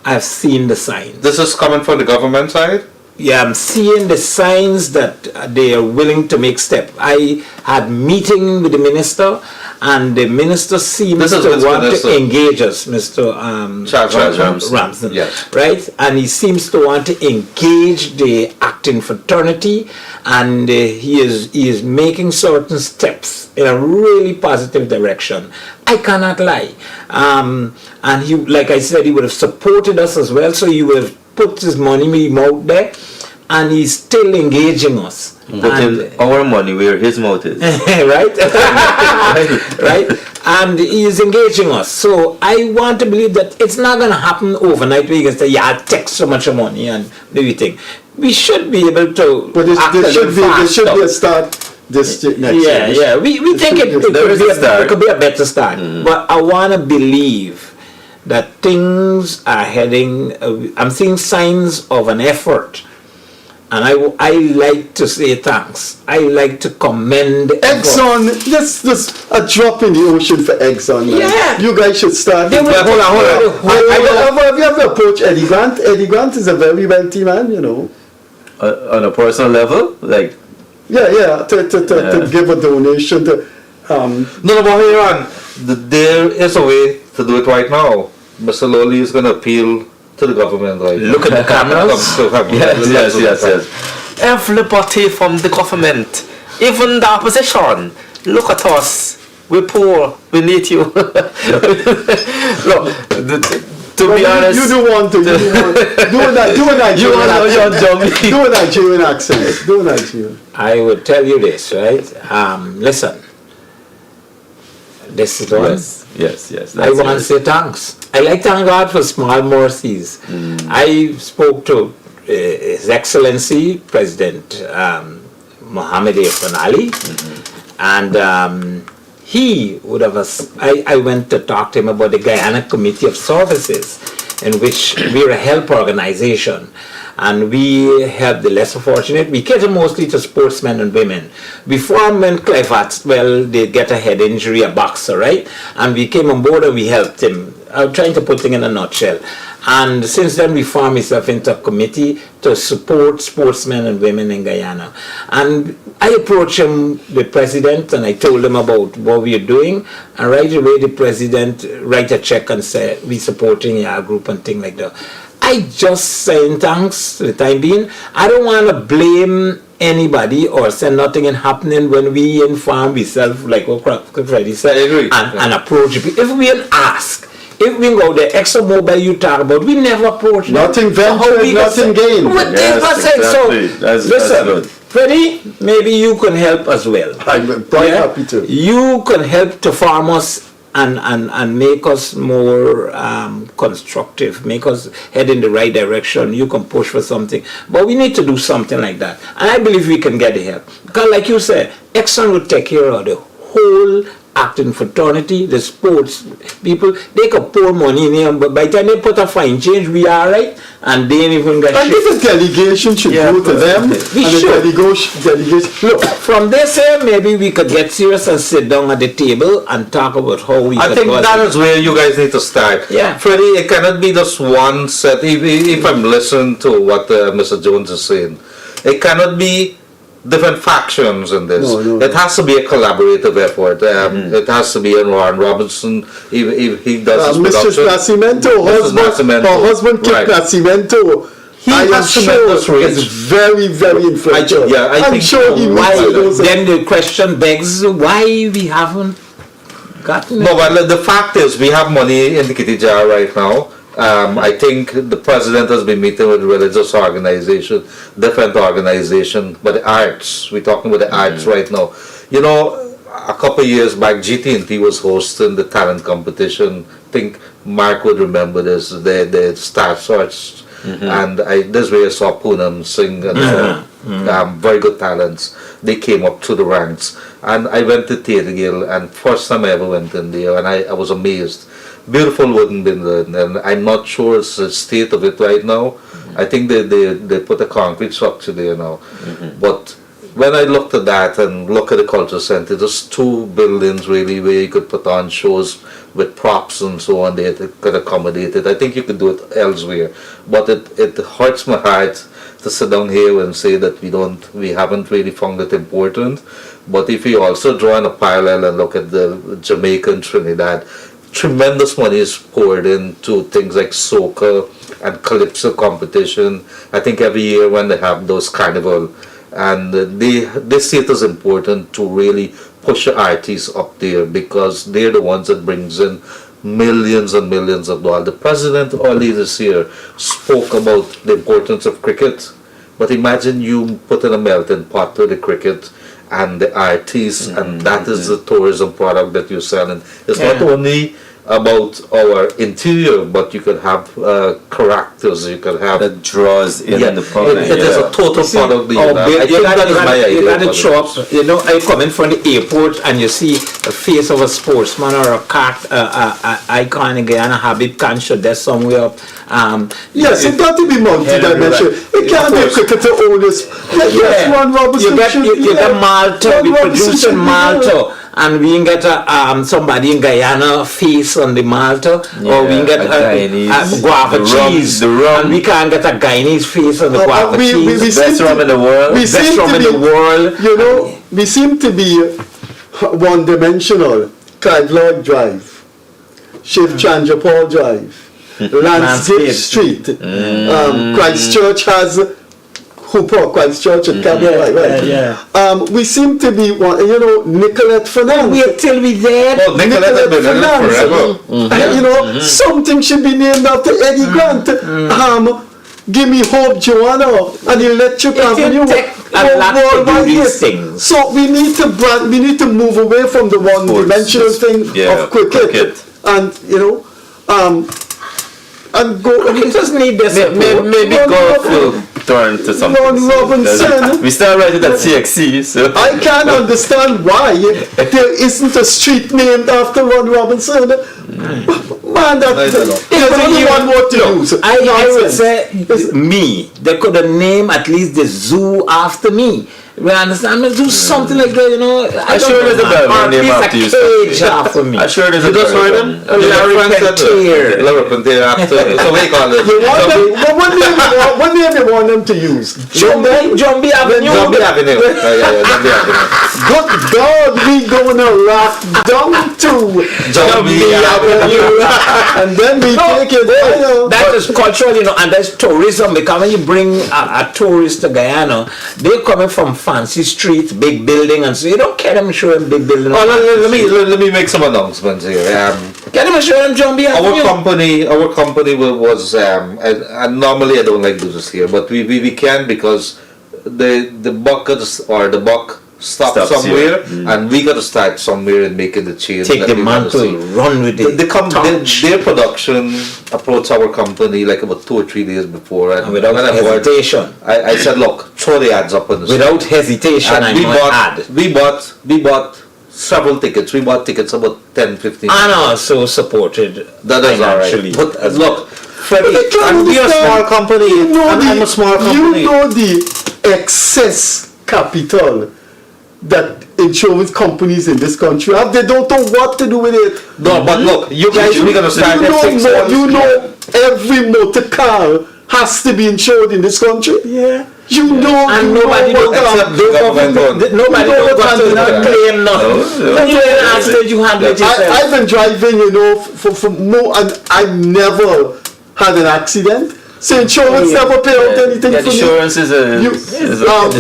I've seen the signs. This is coming from the government side? Yeah, I'm seeing the signs that they are willing to make steps. I had meeting with the minister, and the minister seems to want to engage us, Mr. Charles Ramsden, yes. right? And he seems to want to engage the acting fraternity, and he is making certain steps in a really positive direction. I cannot lie. And he, like I said, he would have supported us as well, so he would have put his money out there, and he's still engaging us. Putting our money where his mouth is. Right? Right? And he is engaging us. So I want to believe that it's not going to happen overnight where you can say, yeah, I'll take so much money and everything. We should be able to. But there should be a start this next year. Yeah. We think it could be a better start. But I want to believe that things are heading, I'm seeing signs of an effort, and I like to say thanks. I like to commend Exxon. This a drop in the ocean for Exxon. Man. Yeah, you guys should start. Hold on. Have you ever approached Eddie Grant? Eddie Grant is a very wealthy man, you know. On a personal level, like. Yeah. To give a donation to. No, but here on, there is a way to do it right now. Mr. Lowley is going to appeal to the government right now. Look at the cameras. Yes. Everybody from the government, even the opposition, look at us. We're poor. We need you. Look, to be honest, you do want to. Do a Nigerian accent. Do a Nigerian. I would tell you this, right? Listen. This is the one. Yes. I want to say thanks. I like to thank God for small mercies. I spoke to His Excellency President Mohammed Irfan Ali, and he would have. I went to talk to him about the Guyana Committee of Services, in which we're a help organization. And we help the lesser fortunate. We cater mostly to sportsmen and women. Before when Clive Hartswell, they get a head injury, a boxer, right? And we came on board and we helped him. I'm trying to put things in a nutshell. And since then, we formed myself into a committee to support sportsmen and women in Guyana. And I approached him, the president, and I told him about what we are doing. And right away, the president write a check and say, we supporting our group and things like that. I just saying thanks for the time being. I don't want to blame anybody or say nothing is happening when we inform ourselves, like what Freddie said, and approach people. If we ask, if we go the ExxonMobil you talk about, we never approach them. Nothing ventured, nothing gained. Yes, exactly. So, listen, good. Freddie, maybe you can help as well. I'm quite happy to. You can help to farm us and make us more constructive, make us head in the right direction. You can push for something, but we need to do something like that, and I believe we can get the help, because like you said, Exxon will take care of the whole acting fraternity, the sports people. They could pour money in here, but by the time they put a fine change, we are right, and they ain't even get I think the delegation should go to them. We and should. The delegation. Look, from this here, maybe we could get serious and sit down at the table and talk about how we I could think go that at is where you guys need to start. Yeah. Freddie, it cannot be just one set. If I'm listening to what Mr. Jones is saying, it cannot be different factions in this. No. It has to be a collaborative effort. It has to be in Ron Robinson. If he does his Mrs. production. Nascimento, her husband Kip Right. Nascimento, He I am has tremendous sure is reach. very, very influential. I I'm think sure he why, meets with those. then the question begs why we haven't gotten No, it. but the fact is, we have money in the kitty jar right now. I think the president has been meeting with religious organization, different organization, but the arts. We're talking about the arts right now. You know, a couple of years back, GT&T was hosting the talent competition. I think Mark would remember this. The Star Search, and this way I saw Poonam sing and so very good talents. They came up to the ranks, and I went to Theatre Guild, and first time I ever went in there, and I was amazed. Beautiful wooden building, and I'm not sure it's the state of it right now. I think they put a concrete structure there now. But when I looked at that and look at the culture center, there's two buildings really where you could put on shows with props and so on. They could accommodate it. I think you could do it elsewhere, but it hurts my heart to sit down here and say that we haven't really found it important. But if you also draw in a parallel and look at the Jamaican Trinidad, tremendous money is poured into things like soca and calypso competition. I think every year when they have those carnival, and they see it as important to really push the artists up there, because they're the ones that brings in millions and millions of dollars. The president early this year spoke about the importance of cricket, but imagine you put in a melting pot to the cricket and the artists, and that is the tourism product that you're selling. It's not only about our interior, but you could have characters, you could have that draws in the public. It is a total product that you have. I think that is my idea. You got to show up. You know, I come in from the airport and you see the face of a sportsman or a icon in Guyana, Habib Khan should there somewhere up. Yes, it got to be multi-dimensional. It can't be a cricketer owners. Yes, Ron Robinson you get Malta, we produce in Malta, and we can get somebody in Guyana face on the Malta, or we can get a guava cheese, and we can get a Guyanese face on the guava cheese. Best rum in the world. Best rum in the world. You know, we seem to be one-dimensional. Clive Lloyd Drive, Shiv Chandra Paul Drive, Landscape Street, Christchurch has Hooper, Christchurch at Cabaret, right? We seem to be, Nicolette Fernand. Wait till we there. Oh, Nicolette has been in it forever. Something should be named after Eddie Grant. Give me Hope, Joanna, and Electric Avenue. So we need to move away from the one-dimensional thing of cricket. And and go. We just need this. Maybe golf will turn to something. Ron Robinson. We start writing at CXC, so I can't understand why there isn't a street named after Ron Robinson. Man, that there's only one word to use. I would say me. They could have named at least the zoo after me. We understand? Do something like that, you know. I'm sure there's a Belgian name after you. Cage after me. I'm sure there's a Just heard Belgian. him? Larry Pentier after. So what do you call it? You want them, what name you want them to use? Jumbie Avenue. Jumbie Avenue. Yeah, Jumbie Avenue. Good God, we gonna rock down to Jumbie Avenue. and then we take it. That is cultural, you know, and that's tourism. Because when you bring a tourist to Guyana, they're coming from fancy streets, big building, and so you don't care them show them big building. Oh, let me make some announcements here. Can you show them Jumbie Avenue? Our company was and normally I don't like to do this here, but we can because the buckets or the buck stops somewhere, and we got to start somewhere and making the change. Take the mantle, run with it. Their production approached our company like about 2 or 3 days before, and without hesitation. I said, look, throw the ads up on the without hesitation, and we bought several tickets. We bought tickets about 10, 15. And also supported. That is alright. But look, Freddie, and we are a small company. I'm a small company. You know the excess capital that insurance companies in this country have. They don't know what to do with it. No, but look, you guys, we're gonna start at 6 months. You know, every motor car has to be insured in this country. Yeah. You know, and nobody don't claim nothing. When you answered, you handle it yourself. I've been driving, you know, for more, and I've never had an accident. So insurance never pay out anything for me. Insurance is a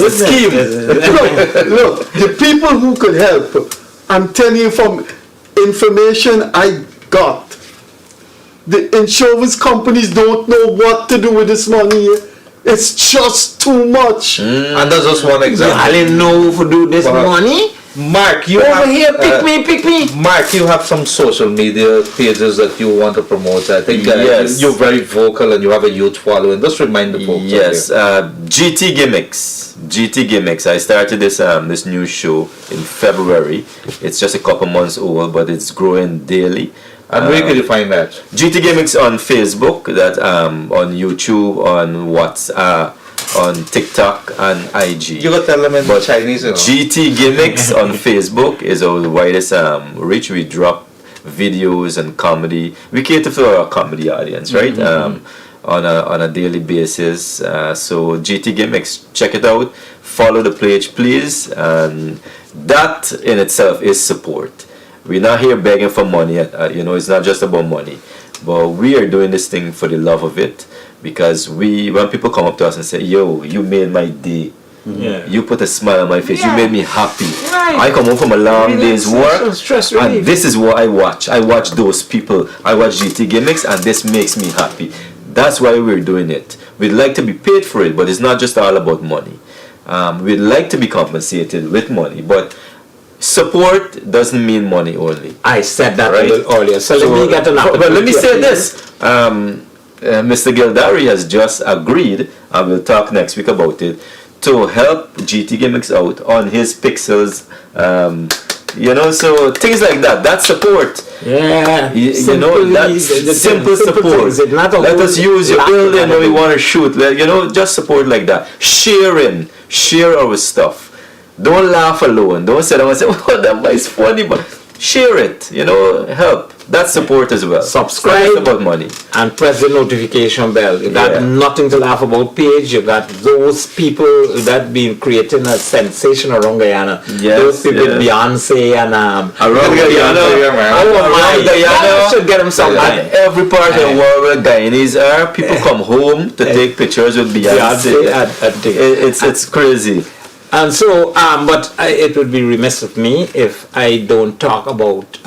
scheme. Look, the people who could help, I'm telling you from information I got, the insurance companies don't know what to do with this money. It's just too much. And that's just one example. I didn't know who do this money. Mark, you over have, here, pick me. Mark, you have some social media pages that you want to promote. I think yes. You're very vocal and you have a youth following. Just remind the folks. Yes, GT Gimmicks. I started this new show in February. It's just a couple months old, but it's growing daily. And where can you find that? GT Gimmicks on Facebook, that on YouTube, on WhatsApp, on TikTok and IG. You got to tell them in Chinese, you know. GT Gimmicks on Facebook is our widest reach. We drop videos and comedy. We cater for our comedy audience, right? On a daily basis. So GT Gimmicks, check it out. Follow the page, please. And that in itself is support. We're not here begging for money. You know, it's not just about money. But we are doing this thing for the love of it. Because when people come up to us and say, yo, you made my day. You put a smile on my face. You made me happy. I come home from a long day's work, and this is what I watch. I watch those people. I watch GT Gimmicks, and this makes me happy. That's why we're doing it. We'd like to be paid for it, but it's not just all about money. We'd like to be compensated with money, but support doesn't mean money only. I said that a little earlier. So let me get an opportunity. But let me say this. Mr. Gildarie has just agreed, and we'll talk next week about it, to help GT Gimmicks out on his pixels. You know, so things like that. That's support. Yeah. You know, that's simple support. Let us use your building when we want to shoot. You know, just support like that. Share our stuff. Don't laugh alone. Don't sit down and say, oh, that is funny, but share it. You know, help. That's support as well. Subscribe about money and press the notification bell. You got nothing to laugh about page. You got those people that been creating a sensation around Guyana. Those people, Beyonce and around Guyana. Oh my Guyana should get them something. And every part of the world where Guyanese are, people come home to take pictures with Beyonce. It's crazy. And so, but it would be remiss of me if I don't talk about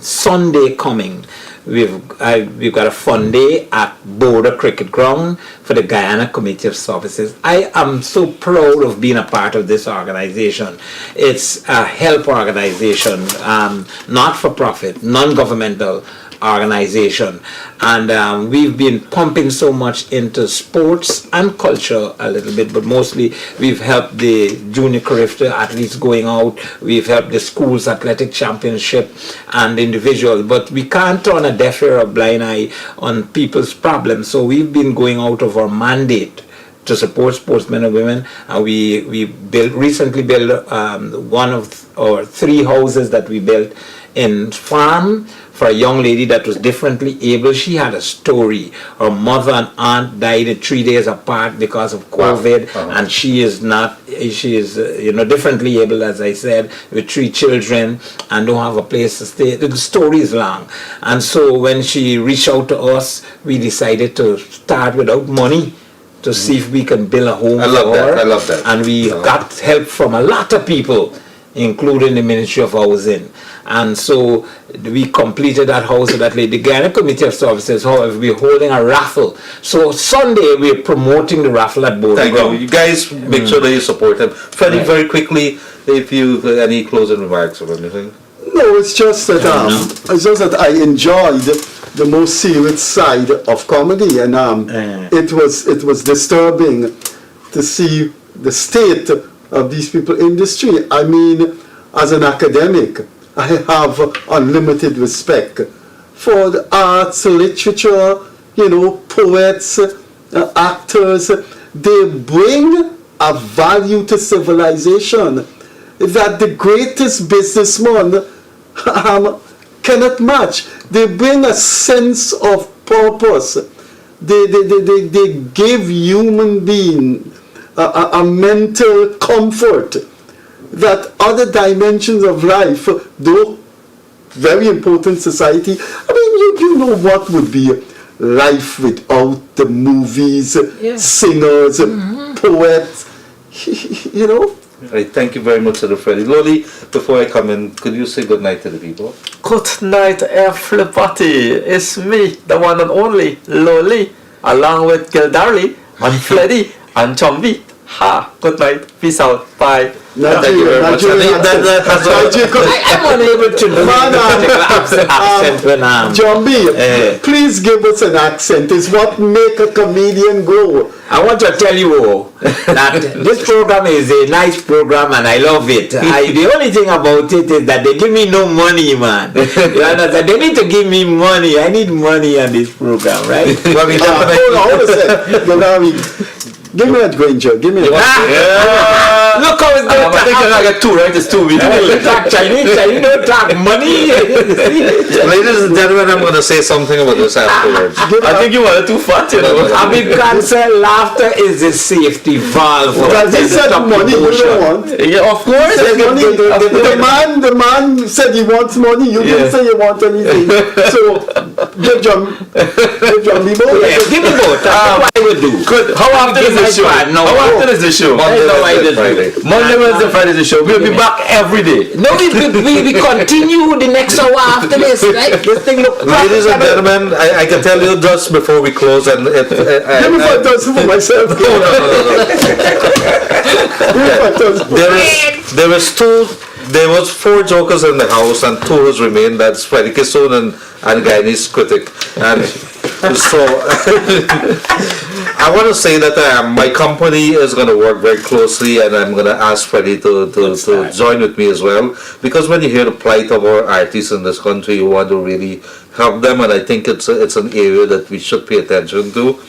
Sunday coming. We've got a fun day at Border Cricket Ground for the Guyana Committee of Services. I am so proud of being a part of this organization. It's a help organization, not for profit, non-governmental. organization, and we've been pumping so much into sports and culture a little bit, but mostly we've helped the junior cricketer athletes going out, we've helped the schools athletic championship and individual, but we can't turn a deaf ear or blind eye on people's problems, so we've been going out of our mandate to support sportsmen and women, and we recently built one of our 3 houses that we built in farm for a young lady that was differently able. She had a story. Her mother and aunt died 3 days apart because of COVID, and she is differently able, as I said, with 3 children and don't have a place to stay. The story is long, and so when she reached out to us, we decided to start without money to see if we can build a home I love for her. that. I love that. And we got help from a lot of people, including the Ministry of Housing. And so we completed that house with that lady. The Guyana Committee of Services, however, we're holding a raffle. So Sunday, we're promoting the raffle at Bowling Thank Ground. you. You guys make sure that you support them. Freddie, very quickly, if you any closing remarks or anything. No, it's just that I enjoyed the more serious side of comedy, and it was disturbing to see the state of these people in the street. I mean, as an academic, I have unlimited respect for the arts, literature, poets, actors. They bring a value to civilization that the greatest businessman cannot match. They bring a sense of purpose. They give human being a mental comfort that other dimensions of life, though very important society. I mean, you know what would be life without the movies, singers, poets, Right, thank you very much, Sir Freddie. Loli, before I come in, could you say good night to the people? Good night, everybody. It's me, the one and only Loli, along with Gildarie and Freddie and Jumbie. Ha! Good night. Peace out. Bye. Thank you very much. I'm unable to do accent when Jumbie, please give us an accent. It's what make a comedian go. I want to tell you that this program is a nice program and I love it. The only thing about it is that they give me no money, man. You understand? They need to give me money. I need money on this program, right? Hold on a second. Give me that Granger. Give me that. Look how it's going I think I get 2, right? It's 2. We to talk Chinese. Chinese don't talk money. Ladies and gentlemen, I'm going to say something about this afterwards. I think you were too fat, you know. I mean, cancer, laughter is a safety valve. Because he said money you don't want. Yeah, of course. Money. The man said he wants money. You didn't say you want anything. So give Jumbie both. Yeah, give me both. That's what I would do. Good. How often is the show? How often is the show? Monday, Wednesday, Friday. Monday, Wednesday, Friday is the show. We'll be back every day. No, we continue the next hour after this, right? This thing look. Ladies and gentlemen, I can tell you just before we close, and Give me 5,000 for myself. There was 4 jokers in the house and 2 has remained. That's Freddie Kissoon and Guyanese critic. And so I want to say that my company is going to work very closely, and I'm going to ask Freddie to join with me as well, because when you hear the plight of our artists in this country, you want to really help them, and I think it's an area that we should pay attention to.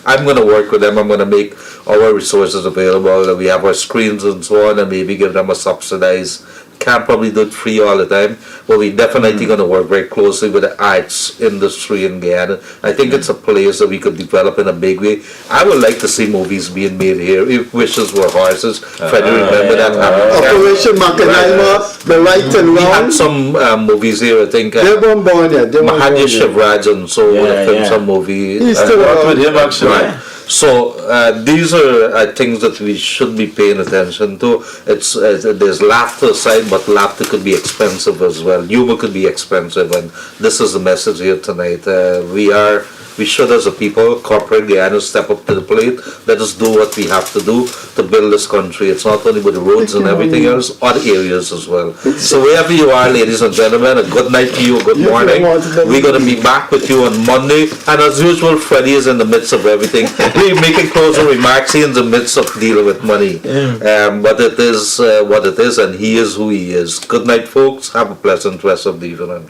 I'm going to work with them. I'm going to make our resources available. We have our screens and so on, and maybe give them a subsidized. Can't probably do it free all the time, but we definitely going to work very closely with the arts industry in Guyana. I think it's a place that we could develop in a big way. I would like to see movies being made here. If wishes were horses, Freddie, remember that? Operation Makanima, The Right and We Wrong. had some movies here. I think They weren't born yet. Mahadya Shivraj and so would have filmed some movie. He's still Worked around. with him actually. Right. So these are things that we should be paying attention to. There's laughter side, but laughter could be expensive as well. Humor could be expensive, and this is the message here tonight. We are We should, as a people, corporate Guyana, step up to the plate. Let us do what we have to do to build this country. It's not only with the roads and everything else, other areas as well. So wherever you are, ladies and gentlemen, a good night to you, a good morning. We're going to be back with you on Monday. And as usual, Freddie is in the midst of everything. We're making closing remarks. He's in the midst of dealing with money. But it is what it is, and he is who he is. Good night, folks. Have a pleasant rest of the evening.